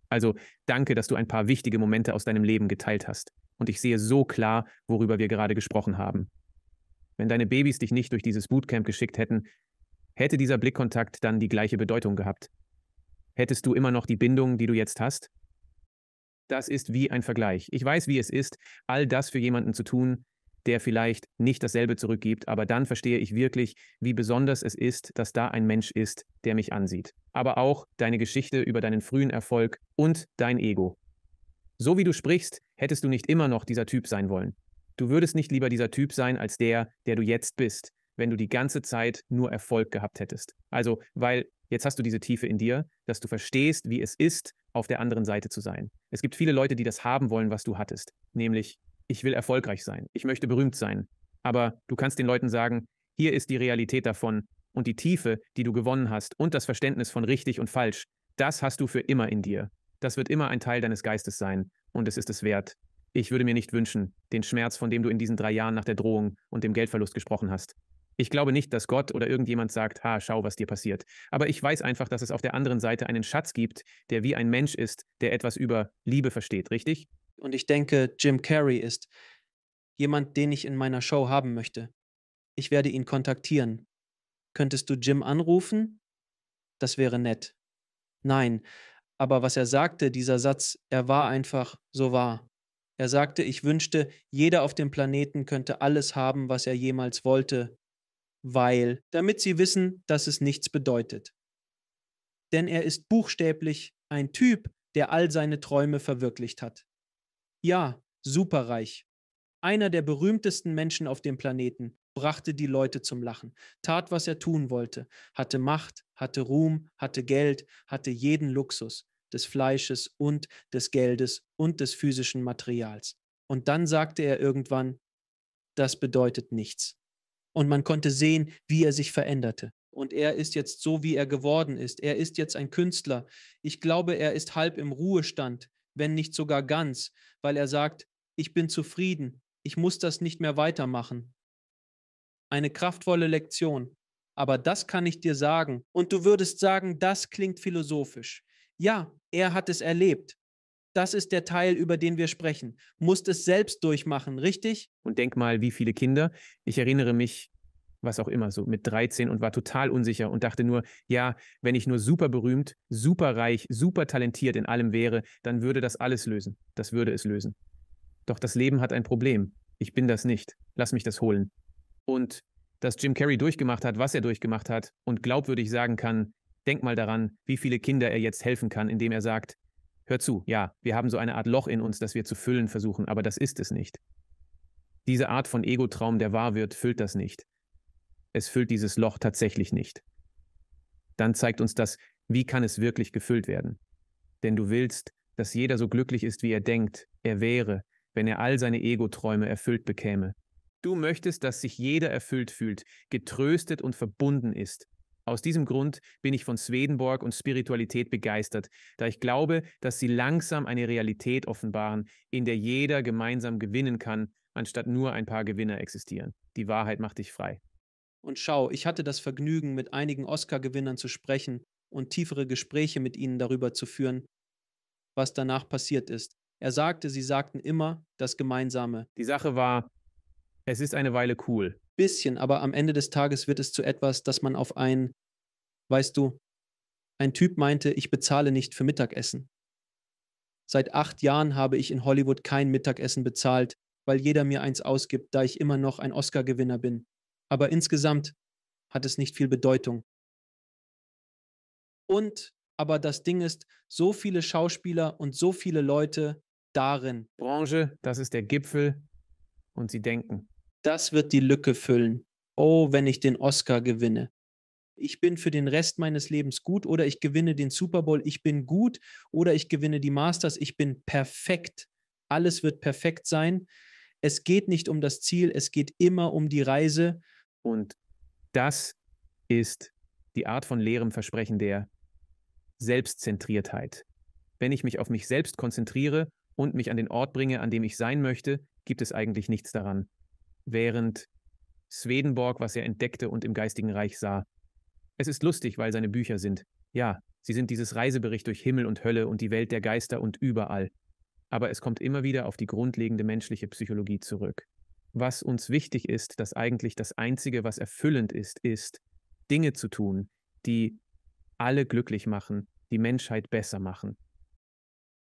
Also danke, dass du ein paar wichtige Momente aus deinem Leben geteilt hast. Und ich sehe so klar, worüber wir gerade gesprochen haben. Wenn deine Babys dich nicht durch dieses Bootcamp geschickt hätten, hätte dieser Blickkontakt dann die gleiche Bedeutung gehabt. Hättest du immer noch die Bindung, die du jetzt hast? Das ist wie ein Vergleich. Ich weiß, wie es ist, all das für jemanden zu tun, der vielleicht nicht dasselbe zurückgibt, aber dann verstehe ich wirklich, wie besonders es ist, dass da ein Mensch ist, der mich ansieht. Aber auch deine Geschichte über deinen frühen Erfolg und dein Ego. So wie du sprichst, hättest du nicht immer noch dieser Typ sein wollen. Du würdest nicht lieber dieser Typ sein als der, der du jetzt bist, wenn du die ganze Zeit nur Erfolg gehabt hättest. Also, weil jetzt hast du diese Tiefe in dir, dass du verstehst, wie es ist, auf der anderen Seite zu sein. Es gibt viele Leute, die das haben wollen, was du hattest. Nämlich, ich will erfolgreich sein, ich möchte berühmt sein. Aber du kannst den Leuten sagen, hier ist die Realität davon und die Tiefe, die du gewonnen hast und das Verständnis von richtig und falsch, das hast du für immer in dir. Das wird immer ein Teil deines Geistes sein und es ist es wert. Ich würde mir nicht wünschen, den Schmerz, von dem du in diesen 3 Jahren nach der Drohung und dem Geldverlust gesprochen hast. Ich glaube nicht, dass Gott oder irgendjemand sagt, ha, schau, was dir passiert. Aber ich weiß einfach, dass es auf der anderen Seite einen Schatz gibt, der wie ein Mensch ist, der etwas über Liebe versteht, richtig? Und ich denke, Jim Carrey ist jemand, den ich in meiner Show haben möchte. Ich werde ihn kontaktieren. Könntest du Jim anrufen? Das wäre nett. Nein, aber was er sagte, dieser Satz, er war einfach so wahr. Er sagte, ich wünschte, jeder auf dem Planeten könnte alles haben, was er jemals wollte, weil, damit sie wissen, dass es nichts bedeutet. Denn er ist buchstäblich ein Typ, der all seine Träume verwirklicht hat. Ja, superreich. Einer der berühmtesten Menschen auf dem Planeten, brachte die Leute zum Lachen, tat, was er tun wollte, hatte Macht, hatte Ruhm, hatte Geld, hatte jeden Luxus des Fleisches und des Geldes und des physischen Materials. Und dann sagte er irgendwann, das bedeutet nichts. Und man konnte sehen, wie er sich veränderte. Und er ist jetzt so, wie er geworden ist. Er ist jetzt ein Künstler. Ich glaube, er ist halb im Ruhestand, wenn nicht sogar ganz, weil er sagt, ich bin zufrieden, ich muss das nicht mehr weitermachen. Eine kraftvolle Lektion. Aber das kann ich dir sagen. Und du würdest sagen, das klingt philosophisch. Ja, er hat es erlebt. Das ist der Teil, über den wir sprechen. Musst es selbst durchmachen, richtig? Und denk mal, wie viele Kinder. Ich erinnere mich, was auch immer, so mit 13 und war total unsicher und dachte nur, ja, wenn ich nur super berühmt, super reich, super talentiert in allem wäre, dann würde das alles lösen. Das würde es lösen. Doch das Leben hat ein Problem. Ich bin das nicht. Lass mich das holen. Und dass Jim Carrey durchgemacht hat, was er durchgemacht hat und glaubwürdig sagen kann, denk mal daran, wie viele Kinder er jetzt helfen kann, indem er sagt, Hör zu, ja, wir haben so eine Art Loch in uns, das wir zu füllen versuchen, aber das ist es nicht. Diese Art von Ego-Traum, der wahr wird, füllt das nicht. Es füllt dieses Loch tatsächlich nicht. Dann zeigt uns das, wie kann es wirklich gefüllt werden. Denn du willst, dass jeder so glücklich ist, wie er denkt, er wäre, wenn er all seine Ego-Träume erfüllt bekäme. Du möchtest, dass sich jeder erfüllt fühlt, getröstet und verbunden ist. Aus diesem Grund bin ich von Swedenborg und Spiritualität begeistert, da ich glaube, dass sie langsam eine Realität offenbaren, in der jeder gemeinsam gewinnen kann, anstatt nur ein paar Gewinner existieren. Die Wahrheit macht dich frei. Und schau, ich hatte das Vergnügen, mit einigen Oscar-Gewinnern zu sprechen und tiefere Gespräche mit ihnen darüber zu führen, was danach passiert ist. Er sagte, sie sagten immer das Gemeinsame. Die Sache war, es ist eine Weile cool. Bisschen, aber am Ende des Tages wird es zu etwas, das man auf weißt du, ein Typ meinte, ich bezahle nicht für Mittagessen. Seit 8 Jahren habe ich in Hollywood kein Mittagessen bezahlt, weil jeder mir eins ausgibt, da ich immer noch ein Oscar-Gewinner bin. Aber insgesamt hat es nicht viel Bedeutung. Aber das Ding ist, so viele Schauspieler und so viele Leute darin. Branche, das ist der Gipfel und sie denken. Das wird die Lücke füllen. Oh, wenn ich den Oscar gewinne. Ich bin für den Rest meines Lebens gut oder ich gewinne den Super Bowl, ich bin gut oder ich gewinne die Masters, ich bin perfekt. Alles wird perfekt sein. Es geht nicht um das Ziel, es geht immer um die Reise. Und das ist die Art von leerem Versprechen der Selbstzentriertheit. Wenn ich mich auf mich selbst konzentriere und mich an den Ort bringe, an dem ich sein möchte, gibt es eigentlich nichts daran. Während Swedenborg, was er entdeckte und im geistigen Reich sah. Es ist lustig, weil seine Bücher sind. Ja, sie sind dieses Reisebericht durch Himmel und Hölle und die Welt der Geister und überall. Aber es kommt immer wieder auf die grundlegende menschliche Psychologie zurück. Was uns wichtig ist, dass eigentlich das Einzige, was erfüllend ist, Dinge zu tun, die alle glücklich machen, die Menschheit besser machen.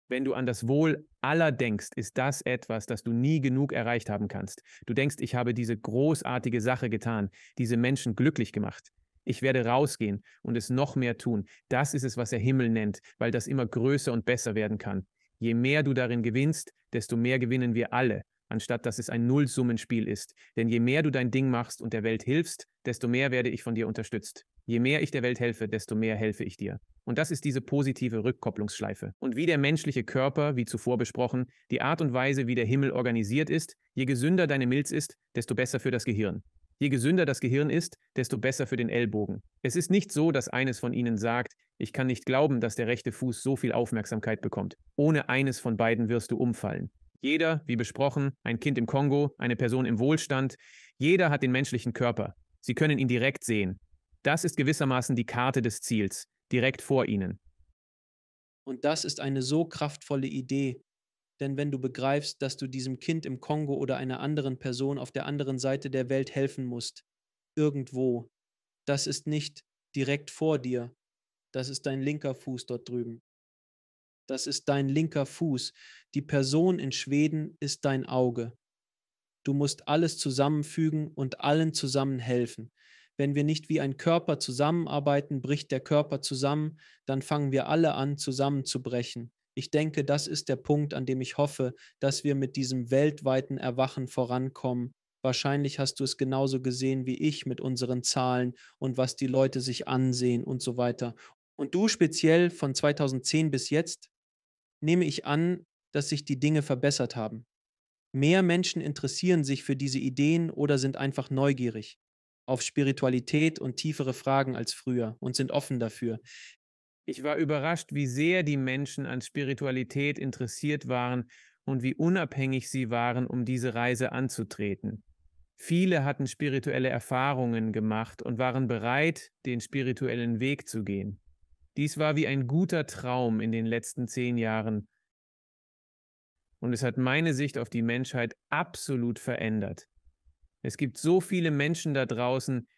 Wenn du an das Wohl aller denkst, ist das etwas, das du nie genug erreicht haben kannst. Du denkst, ich habe diese großartige Sache getan, diese Menschen glücklich gemacht. Ich werde rausgehen und es noch mehr tun. Das ist es, was er Himmel nennt, weil das immer größer und besser werden kann. Je mehr du darin gewinnst, desto mehr gewinnen wir alle, anstatt dass es ein Nullsummenspiel ist. Denn je mehr du dein Ding machst und der Welt hilfst, desto mehr werde ich von dir unterstützt. Je mehr ich der Welt helfe, desto mehr helfe ich dir. Und das ist diese positive Rückkopplungsschleife. Und wie der menschliche Körper, wie zuvor besprochen, die Art und Weise, wie der Himmel organisiert ist, je gesünder deine Milz ist, desto besser für das Gehirn. Je gesünder das Gehirn ist, desto besser für den Ellbogen. Es ist nicht so, dass eines von ihnen sagt, ich kann nicht glauben, dass der rechte Fuß so viel Aufmerksamkeit bekommt. Ohne eines von beiden wirst du umfallen. Jeder, wie besprochen, ein Kind im Kongo, eine Person im Wohlstand, jeder hat den menschlichen Körper. Sie können ihn direkt sehen. Das ist gewissermaßen die Karte des Ziels, direkt vor ihnen. Und das ist eine so kraftvolle Idee. Denn wenn du begreifst, dass du diesem Kind im Kongo oder einer anderen Person auf der anderen Seite der Welt helfen musst, irgendwo, das ist nicht direkt vor dir, das ist dein linker Fuß dort drüben. Das ist dein linker Fuß. Die Person in Schweden ist dein Auge. Du musst alles zusammenfügen und allen zusammen helfen. Wenn wir nicht wie ein Körper zusammenarbeiten, bricht der Körper zusammen, dann fangen wir alle an, zusammenzubrechen. Ich denke, das ist der Punkt, an dem ich hoffe, dass wir mit diesem weltweiten Erwachen vorankommen. Wahrscheinlich hast du es genauso gesehen wie ich mit unseren Zahlen und was die Leute sich ansehen und so weiter. Und du speziell von 2010 bis jetzt, nehme ich an, dass sich die Dinge verbessert haben. Mehr Menschen interessieren sich für diese Ideen oder sind einfach neugierig auf Spiritualität und tiefere Fragen als früher und sind offen dafür. Ich war überrascht, wie sehr die Menschen an Spiritualität interessiert waren und wie unabhängig sie waren, um diese Reise anzutreten. Viele hatten spirituelle Erfahrungen gemacht und waren bereit, den spirituellen Weg zu gehen. Dies war wie ein guter Traum in den letzten 10 Jahren und es hat meine Sicht auf die Menschheit absolut verändert. Es gibt so viele Menschen da draußen,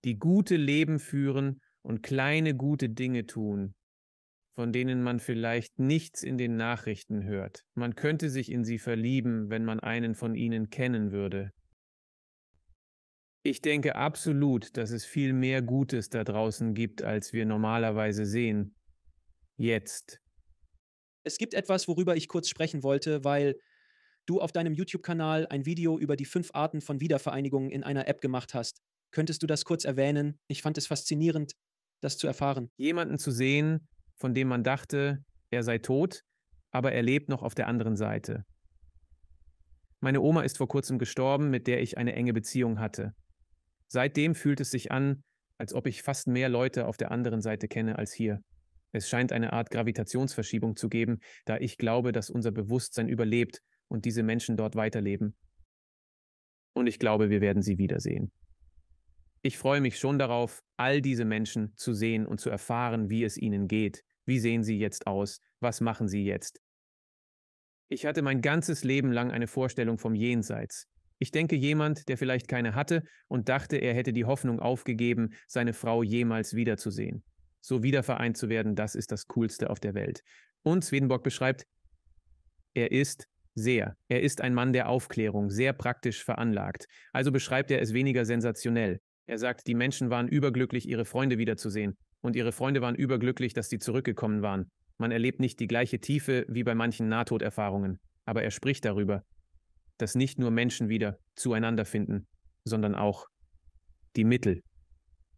die gute Leben führen und kleine gute Dinge tun, von denen man vielleicht nichts in den Nachrichten hört. Man könnte sich in sie verlieben, wenn man einen von ihnen kennen würde. Ich denke absolut, dass es viel mehr Gutes da draußen gibt, als wir normalerweise sehen. Jetzt. Es gibt etwas, worüber ich kurz sprechen wollte, weil du auf deinem YouTube-Kanal ein Video über die 5 Arten von Wiedervereinigungen in einer App gemacht hast. Könntest du das kurz erwähnen? Ich fand es faszinierend, das zu erfahren. Jemanden zu sehen, von dem man dachte, er sei tot, aber er lebt noch auf der anderen Seite. Meine Oma ist vor kurzem gestorben, mit der ich eine enge Beziehung hatte. Seitdem fühlt es sich an, als ob ich fast mehr Leute auf der anderen Seite kenne als hier. Es scheint eine Art Gravitationsverschiebung zu geben, da ich glaube, dass unser Bewusstsein überlebt und diese Menschen dort weiterleben. Und ich glaube, wir werden sie wiedersehen. Ich freue mich schon darauf, all diese Menschen zu sehen und zu erfahren, wie es ihnen geht. Wie sehen sie jetzt aus? Was machen sie jetzt? Ich hatte mein ganzes Leben lang eine Vorstellung vom Jenseits. Ich denke, jemand, der vielleicht keine hatte und dachte, er hätte die Hoffnung aufgegeben, seine Frau jemals wiederzusehen. So wiedervereint zu werden, das ist das Coolste auf der Welt. Und Swedenborg beschreibt, er ist Er ist ein Mann der Aufklärung, sehr praktisch veranlagt. Also beschreibt er es weniger sensationell. Er sagt, die Menschen waren überglücklich, ihre Freunde wiederzusehen. Und ihre Freunde waren überglücklich, dass sie zurückgekommen waren. Man erlebt nicht die gleiche Tiefe wie bei manchen Nahtoderfahrungen. Aber er spricht darüber, dass nicht nur Menschen wieder zueinander finden, sondern auch die Mittel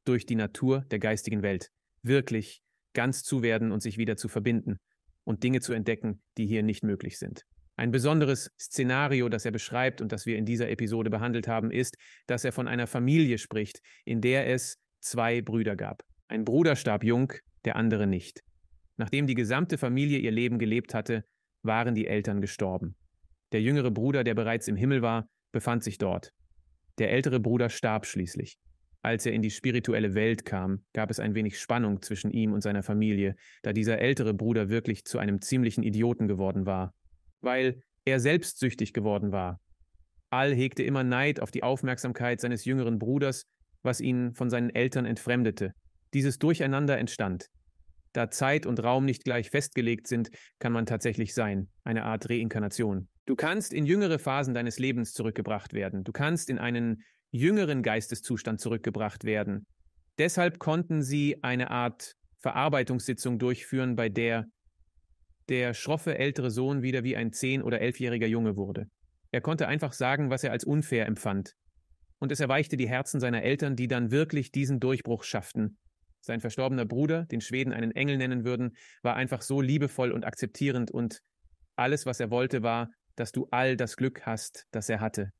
durch die Natur der geistigen Welt wirklich ganz zu werden und sich wieder zu verbinden und Dinge zu entdecken, die hier nicht möglich sind. Ein besonderes Szenario, das er beschreibt und das wir in dieser Episode behandelt haben, ist, dass er von einer Familie spricht, in der es 2 Brüder gab. Ein Bruder starb jung, der andere nicht. Nachdem die gesamte Familie ihr Leben gelebt hatte, waren die Eltern gestorben. Der jüngere Bruder, der bereits im Himmel war, befand sich dort. Der ältere Bruder starb schließlich. Als er in die spirituelle Welt kam, gab es ein wenig Spannung zwischen ihm und seiner Familie, da dieser ältere Bruder wirklich zu einem ziemlichen Idioten geworden war, weil er selbstsüchtig geworden war. Al hegte immer Neid auf die Aufmerksamkeit seines jüngeren Bruders, was ihn von seinen Eltern entfremdete. Dieses Durcheinander entstand. Da Zeit und Raum nicht gleich festgelegt sind, kann man tatsächlich sein, eine Art Reinkarnation. Du kannst in jüngere Phasen deines Lebens zurückgebracht werden. Du kannst in einen jüngeren Geisteszustand zurückgebracht werden. Deshalb konnten sie eine Art Verarbeitungssitzung durchführen, bei der der schroffe ältere Sohn wieder wie ein 10- oder 11-jähriger Junge wurde. Er konnte einfach sagen, was er als unfair empfand. Und es erweichte die Herzen seiner Eltern, die dann wirklich diesen Durchbruch schafften. Sein verstorbener Bruder, den Schweden einen Engel nennen würden, war einfach so liebevoll und akzeptierend und alles, was er wollte, war, dass du all das Glück hast, das er hatte.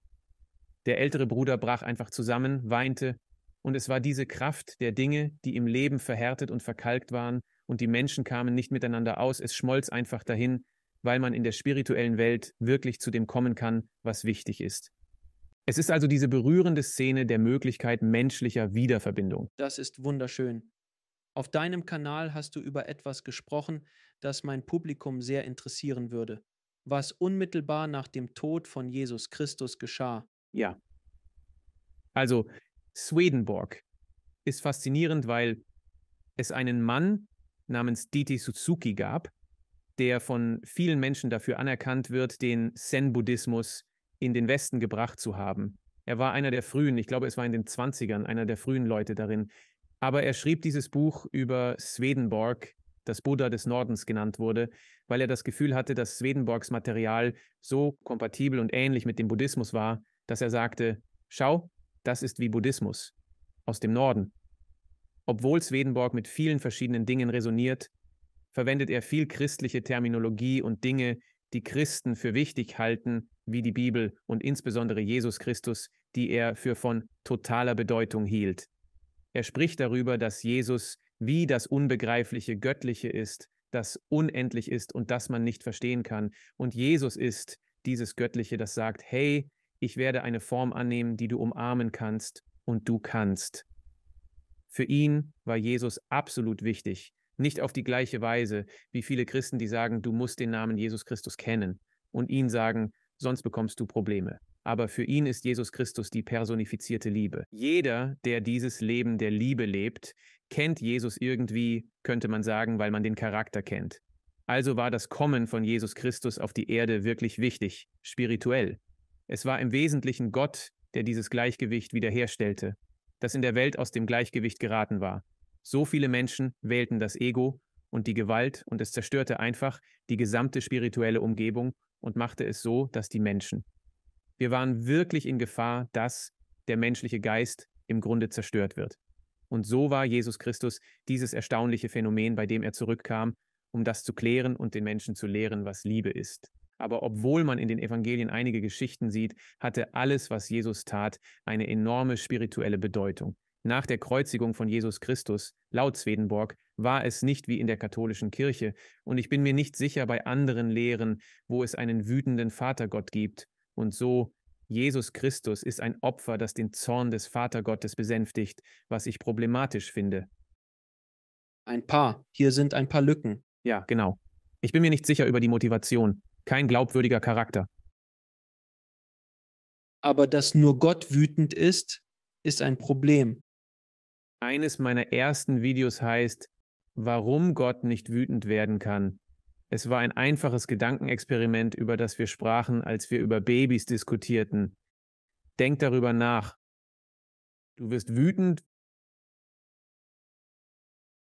Der ältere Bruder brach einfach zusammen, weinte, und es war diese Kraft der Dinge, die im Leben verhärtet und verkalkt waren, und die Menschen kamen nicht miteinander aus, es schmolz einfach dahin, weil man in der spirituellen Welt wirklich zu dem kommen kann, was wichtig ist. Es ist also diese berührende Szene der Möglichkeit menschlicher Wiederverbindung. Das ist wunderschön. Auf deinem Kanal hast du über etwas gesprochen, das mein Publikum sehr interessieren würde, was unmittelbar nach dem Tod von Jesus Christus geschah. Ja. Also, Swedenborg ist faszinierend, weil es einen Mann namens D.T. Suzuki gab, der von vielen Menschen dafür anerkannt wird, den Zen-Buddhismus in den Westen gebracht zu haben. Er war einer der frühen, ich glaube, es war in den 20ern, einer der frühen Leute darin. Aber er schrieb dieses Buch über Swedenborg, das Buddha des Nordens genannt wurde, weil er das Gefühl hatte, dass Swedenborgs Material so kompatibel und ähnlich mit dem Buddhismus war, dass er sagte, schau, das ist wie Buddhismus aus dem Norden. Obwohl Swedenborg mit vielen verschiedenen Dingen resoniert, verwendet er viel christliche Terminologie und Dinge, die Christen für wichtig halten, wie die Bibel und insbesondere Jesus Christus, die er für von totaler Bedeutung hielt. Er spricht darüber, dass Jesus wie das Unbegreifliche Göttliche ist, das unendlich ist und das man nicht verstehen kann. Und Jesus ist dieses Göttliche, das sagt, hey, ich werde eine Form annehmen, die du umarmen kannst und du kannst. Für ihn war Jesus absolut wichtig, nicht auf die gleiche Weise wie viele Christen, die sagen, du musst den Namen Jesus Christus kennen und ihn sagen, sonst bekommst du Probleme. Aber für ihn ist Jesus Christus die personifizierte Liebe. Jeder, der dieses Leben der Liebe lebt, kennt Jesus irgendwie, könnte man sagen, weil man den Charakter kennt. Also war das Kommen von Jesus Christus auf die Erde wirklich wichtig, spirituell. Es war im Wesentlichen Gott, der dieses Gleichgewicht wiederherstellte, das in der Welt aus dem Gleichgewicht geraten war. So viele Menschen wählten das Ego und die Gewalt und es zerstörte einfach die gesamte spirituelle Umgebung und machte es so, dass die Menschen. Wir waren wirklich in Gefahr, dass der menschliche Geist im Grunde zerstört wird. Und so war Jesus Christus dieses erstaunliche Phänomen, bei dem er zurückkam, um das zu klären und den Menschen zu lehren, was Liebe ist. Aber obwohl man in den Evangelien einige Geschichten sieht, hatte alles, was Jesus tat, eine enorme spirituelle Bedeutung. Nach der Kreuzigung von Jesus Christus, laut Swedenborg, war es nicht wie in der katholischen Kirche, und ich bin mir nicht sicher bei anderen Lehren, wo es einen wütenden Vatergott gibt. Und so, Jesus Christus ist ein Opfer, das den Zorn des Vatergottes besänftigt, was ich problematisch finde. Hier sind ein paar Lücken. Ja, genau. Ich bin mir nicht sicher über die Motivation. Kein glaubwürdiger Charakter. Aber dass nur Gott wütend ist ein Problem. Eines meiner ersten Videos heißt, warum Gott nicht wütend werden kann. Es war ein einfaches Gedankenexperiment, über das wir sprachen, als wir über Babys diskutierten. Denk darüber nach. Du wirst wütend,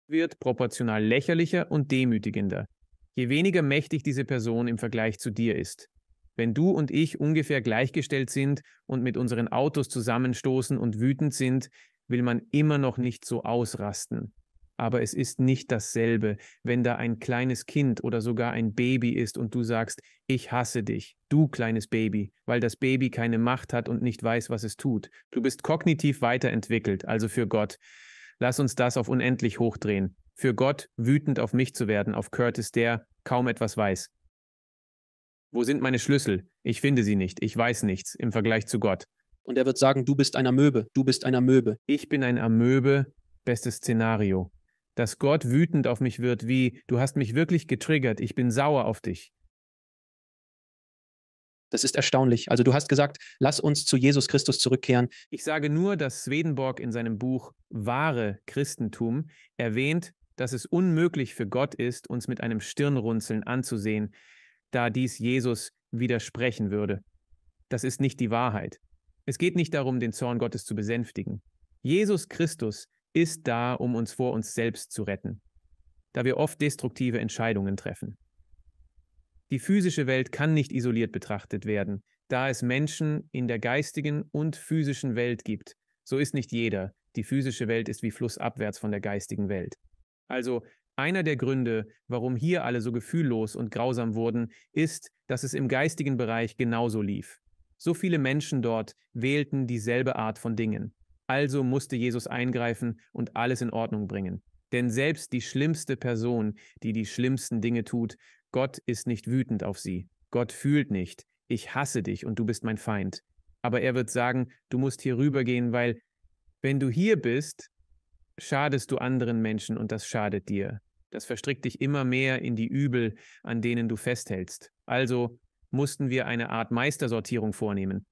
wird proportional lächerlicher und demütigender, je weniger mächtig diese Person im Vergleich zu dir ist. Wenn du und ich ungefähr gleichgestellt sind und mit unseren Autos zusammenstoßen und wütend sind, will man immer noch nicht so ausrasten. Aber es ist nicht dasselbe, wenn da ein kleines Kind oder sogar ein Baby ist und du sagst, ich hasse dich, du kleines Baby, weil das Baby keine Macht hat und nicht weiß, was es tut. Du bist kognitiv weiterentwickelt, also für Gott. Lass uns das auf unendlich hochdrehen. Für Gott wütend auf mich zu werden, auf Curtis, der kaum etwas weiß. Wo sind meine Schlüssel? Ich finde sie nicht. Ich weiß nichts im Vergleich zu Gott. Und er wird sagen, du bist ein Amöbe, du bist ein Amöbe. Ich bin ein Amöbe, bestes Szenario. Dass Gott wütend auf mich wird, wie, du hast mich wirklich getriggert, ich bin sauer auf dich. Das ist erstaunlich. Also du hast gesagt, lass uns zu Jesus Christus zurückkehren. Ich sage nur, dass Swedenborg in seinem Buch Wahre Christentum erwähnt, dass es unmöglich für Gott ist, uns mit einem Stirnrunzeln anzusehen, da dies Jesus widersprechen würde. Das ist nicht die Wahrheit. Es geht nicht darum, den Zorn Gottes zu besänftigen. Jesus Christus ist da, um uns vor uns selbst zu retten, da wir oft destruktive Entscheidungen treffen. Die physische Welt kann nicht isoliert betrachtet werden, da es Menschen in der geistigen und physischen Welt gibt. So ist nicht jeder. Die physische Welt ist wie flussabwärts von der geistigen Welt. Also einer der Gründe, warum hier alle so gefühllos und grausam wurden, ist, dass es im geistigen Bereich genauso lief. So viele Menschen dort wählten dieselbe Art von Dingen. Also musste Jesus eingreifen und alles in Ordnung bringen. Denn selbst die schlimmste Person, die die schlimmsten Dinge tut, Gott ist nicht wütend auf sie. Gott fühlt nicht, ich hasse dich und du bist mein Feind. Aber er wird sagen, du musst hier rübergehen, weil wenn du hier bist, schadest du anderen Menschen und das schadet dir. Das verstrickt dich immer mehr in die Übel, an denen du festhältst. Also mussten wir eine Art Meistersortierung vornehmen.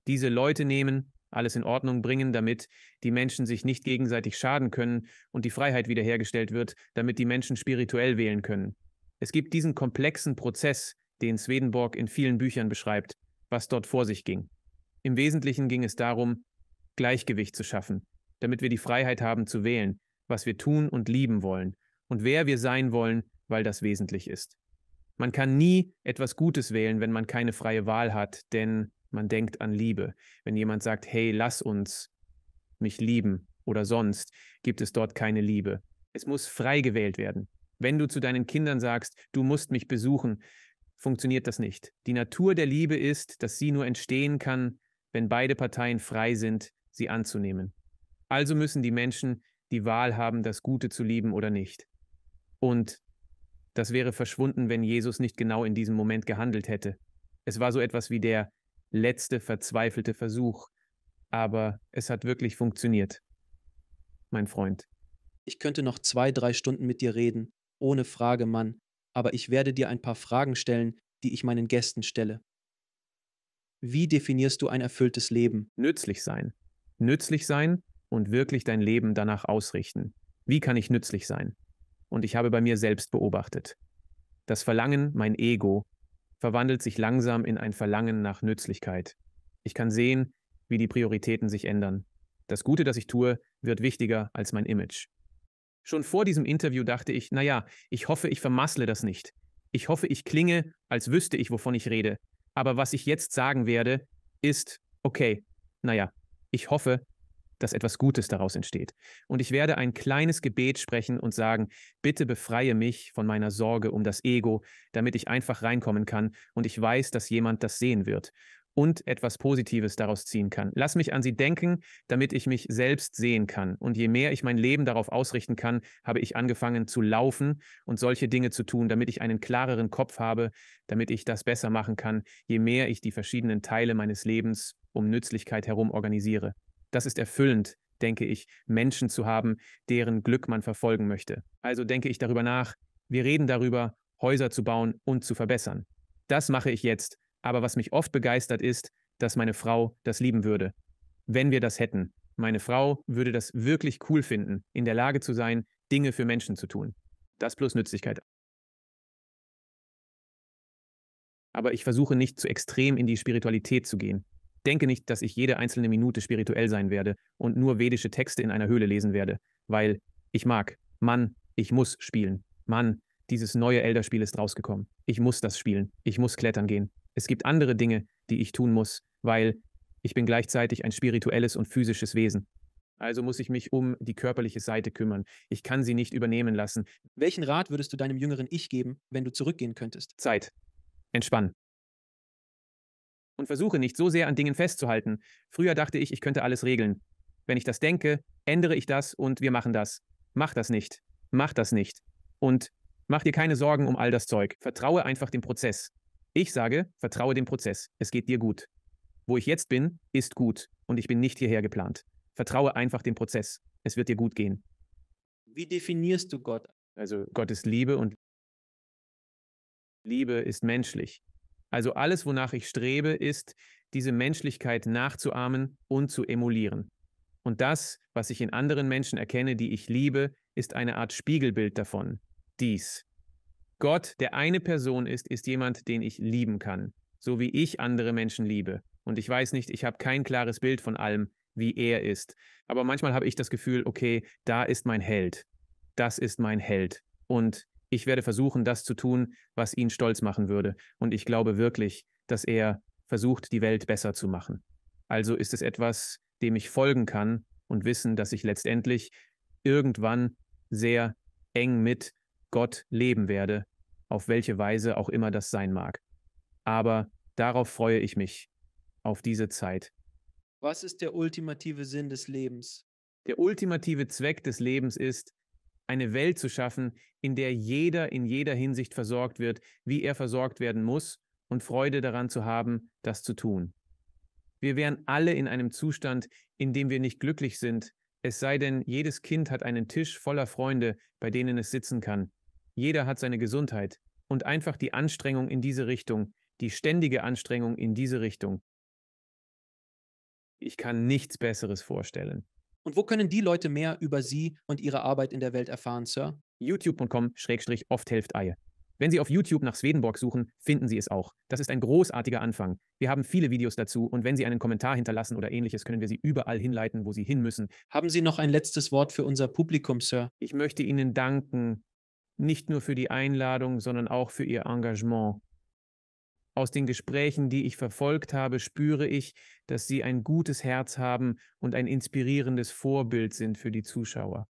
Diese Leute nehmen, alles in Ordnung bringen, damit die Menschen sich nicht gegenseitig schaden können und die Freiheit wiederhergestellt wird, damit die Menschen spirituell wählen können. Es gibt diesen komplexen Prozess, den Swedenborg in vielen Büchern beschreibt, was dort vor sich ging. Im Wesentlichen ging es darum, Gleichgewicht zu schaffen, damit wir die Freiheit haben zu wählen, was wir tun und lieben wollen und wer wir sein wollen, weil das wesentlich ist. Man kann nie etwas Gutes wählen, wenn man keine freie Wahl hat, denn man denkt an Liebe. Wenn jemand sagt, hey, lass uns mich lieben oder sonst, gibt es dort keine Liebe. Es muss frei gewählt werden. Wenn du zu deinen Kindern sagst, du musst mich besuchen, funktioniert das nicht. Die Natur der Liebe ist, dass sie nur entstehen kann, wenn beide Parteien frei sind, sie anzunehmen. Also müssen die Menschen die Wahl haben, das Gute zu lieben oder nicht. Und das wäre verschwunden, wenn Jesus nicht genau in diesem Moment gehandelt hätte. Es war so etwas wie der letzte verzweifelte Versuch, aber es hat wirklich funktioniert, mein Freund. Ich könnte noch 2, 3 Stunden mit dir reden, ohne Frage, Mann, aber ich werde dir ein paar Fragen stellen, die ich meinen Gästen stelle. Wie definierst du ein erfülltes Leben? Nützlich sein. Nützlich sein und wirklich dein Leben danach ausrichten. Wie kann ich nützlich sein? Und ich habe bei mir selbst beobachtet. Das Verlangen, mein Ego, verwandelt sich langsam in ein Verlangen nach Nützlichkeit. Ich kann sehen, wie die Prioritäten sich ändern. Das Gute, das ich tue, wird wichtiger als mein Image. Schon vor diesem Interview dachte ich, naja, ich hoffe, ich vermassle das nicht. Ich hoffe, ich klinge, als wüsste ich, wovon ich rede. Aber was ich jetzt sagen werde, ist, okay, naja, ich hoffe, dass etwas Gutes daraus entsteht. Und ich werde ein kleines Gebet sprechen und sagen, bitte befreie mich von meiner Sorge um das Ego, damit ich einfach reinkommen kann und ich weiß, dass jemand das sehen wird und etwas Positives daraus ziehen kann. Lass mich an sie denken, damit ich mich selbst sehen kann. Und je mehr ich mein Leben darauf ausrichten kann, habe ich angefangen zu laufen und solche Dinge zu tun, damit ich einen klareren Kopf habe, damit ich das besser machen kann, je mehr ich die verschiedenen Teile meines Lebens um Nützlichkeit herum organisiere. Das ist erfüllend, denke ich, Menschen zu haben, deren Glück man verfolgen möchte. Also denke ich darüber nach, wir reden darüber, Häuser zu bauen und zu verbessern. Das mache ich jetzt. Aber was mich oft begeistert ist, dass meine Frau das lieben würde. Wenn wir das hätten. Meine Frau würde das wirklich cool finden, in der Lage zu sein, Dinge für Menschen zu tun. Das plus Nützlichkeit. Aber ich versuche nicht zu extrem in die Spiritualität zu gehen. Denke nicht, dass ich jede einzelne Minute spirituell sein werde und nur vedische Texte in einer Höhle lesen werde, weil ich mag. Mann, ich muss spielen. Mann, dieses neue Elder-Spiel ist rausgekommen. Ich muss das spielen. Ich muss klettern gehen. Es gibt andere Dinge, die ich tun muss, weil ich bin gleichzeitig ein spirituelles und physisches Wesen. Also muss ich mich um die körperliche Seite kümmern. Ich kann sie nicht übernehmen lassen. Welchen Rat würdest du deinem jüngeren Ich geben, wenn du zurückgehen könntest? Zeit. Entspann. Und versuche nicht so sehr an Dingen festzuhalten. Früher dachte ich, ich könnte alles regeln. Wenn ich das denke, ändere ich das und wir machen das. Mach das nicht. Mach das nicht. Und mach dir keine Sorgen um all das Zeug. Vertraue einfach dem Prozess. Ich sage, vertraue dem Prozess. Es geht dir gut. Wo ich jetzt bin, ist gut und ich bin nicht hierher geplant. Vertraue einfach dem Prozess. Es wird dir gut gehen. Wie definierst du Gott? Also Gott ist Liebe und Liebe ist menschlich. Also alles, wonach ich strebe, ist, diese Menschlichkeit nachzuahmen und zu emulieren. Und das, was ich in anderen Menschen erkenne, die ich liebe, ist eine Art Spiegelbild davon. Dies. Gott, der eine Person ist, ist jemand, den ich lieben kann, so wie ich andere Menschen liebe. Und ich weiß nicht, ich habe kein klares Bild von allem, wie er ist. Aber manchmal habe ich das Gefühl, okay, da ist mein Held. Das ist mein Held. Und ich werde versuchen, das zu tun, was ihn stolz machen würde. Und ich glaube wirklich, dass er versucht, die Welt besser zu machen. Also ist es etwas, dem ich folgen kann und wissen, dass ich letztendlich irgendwann sehr eng mit Gott leben werde, auf welche Weise auch immer das sein mag. Aber darauf freue ich mich, auf diese Zeit. Was ist der ultimative Sinn des Lebens? Der ultimative Zweck des Lebens ist, eine Welt zu schaffen, in der jeder in jeder Hinsicht versorgt wird, wie er versorgt werden muss und Freude daran zu haben, das zu tun. Wir wären alle in einem Zustand, in dem wir nicht glücklich sind, es sei denn, jedes Kind hat einen Tisch voller Freunde, bei denen es sitzen kann. Jeder hat seine Gesundheit und einfach die Anstrengung in diese Richtung, die ständige Anstrengung in diese Richtung. Ich kann nichts Besseres vorstellen. Und wo können die Leute mehr über Sie und Ihre Arbeit in der Welt erfahren, Sir? youtube.com/oft-hilft-Eie. Wenn Sie auf YouTube nach Swedenborg suchen, finden Sie es auch. Das ist ein großartiger Anfang. Wir haben viele Videos dazu und wenn Sie einen Kommentar hinterlassen oder ähnliches, können wir Sie überall hinleiten, wo Sie hin müssen. Haben Sie noch ein letztes Wort für unser Publikum, Sir? Ich möchte Ihnen danken, nicht nur für die Einladung, sondern auch für Ihr Engagement. Aus den Gesprächen, die ich verfolgt habe, spüre ich, dass Sie ein gutes Herz haben und ein inspirierendes Vorbild sind für die Zuschauer.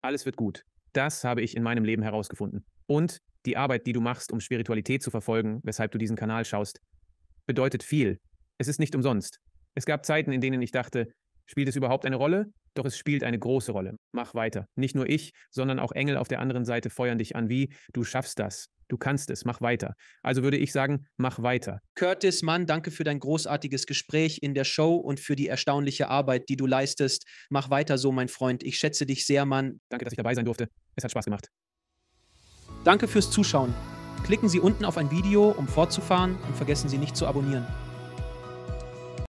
Alles wird gut. Das habe ich in meinem Leben herausgefunden. Und die Arbeit, die du machst, um Spiritualität zu verfolgen, weshalb du diesen Kanal schaust, bedeutet viel. Es ist nicht umsonst. Es gab Zeiten, in denen ich dachte, spielt es überhaupt eine Rolle? Doch es spielt eine große Rolle. Mach weiter. Nicht nur ich, sondern auch Engel auf der anderen Seite feuern dich an wie, du schaffst das. Du kannst es, mach weiter. Also würde ich sagen, mach weiter. Curtis Mann, danke für dein großartiges Gespräch in der Show und für die erstaunliche Arbeit, die du leistest. Mach weiter so, mein Freund. Ich schätze dich sehr, Mann. Danke, dass ich dabei sein durfte. Es hat Spaß gemacht. Danke fürs Zuschauen. Klicken Sie unten auf ein Video, um fortzufahren und vergessen Sie nicht zu abonnieren.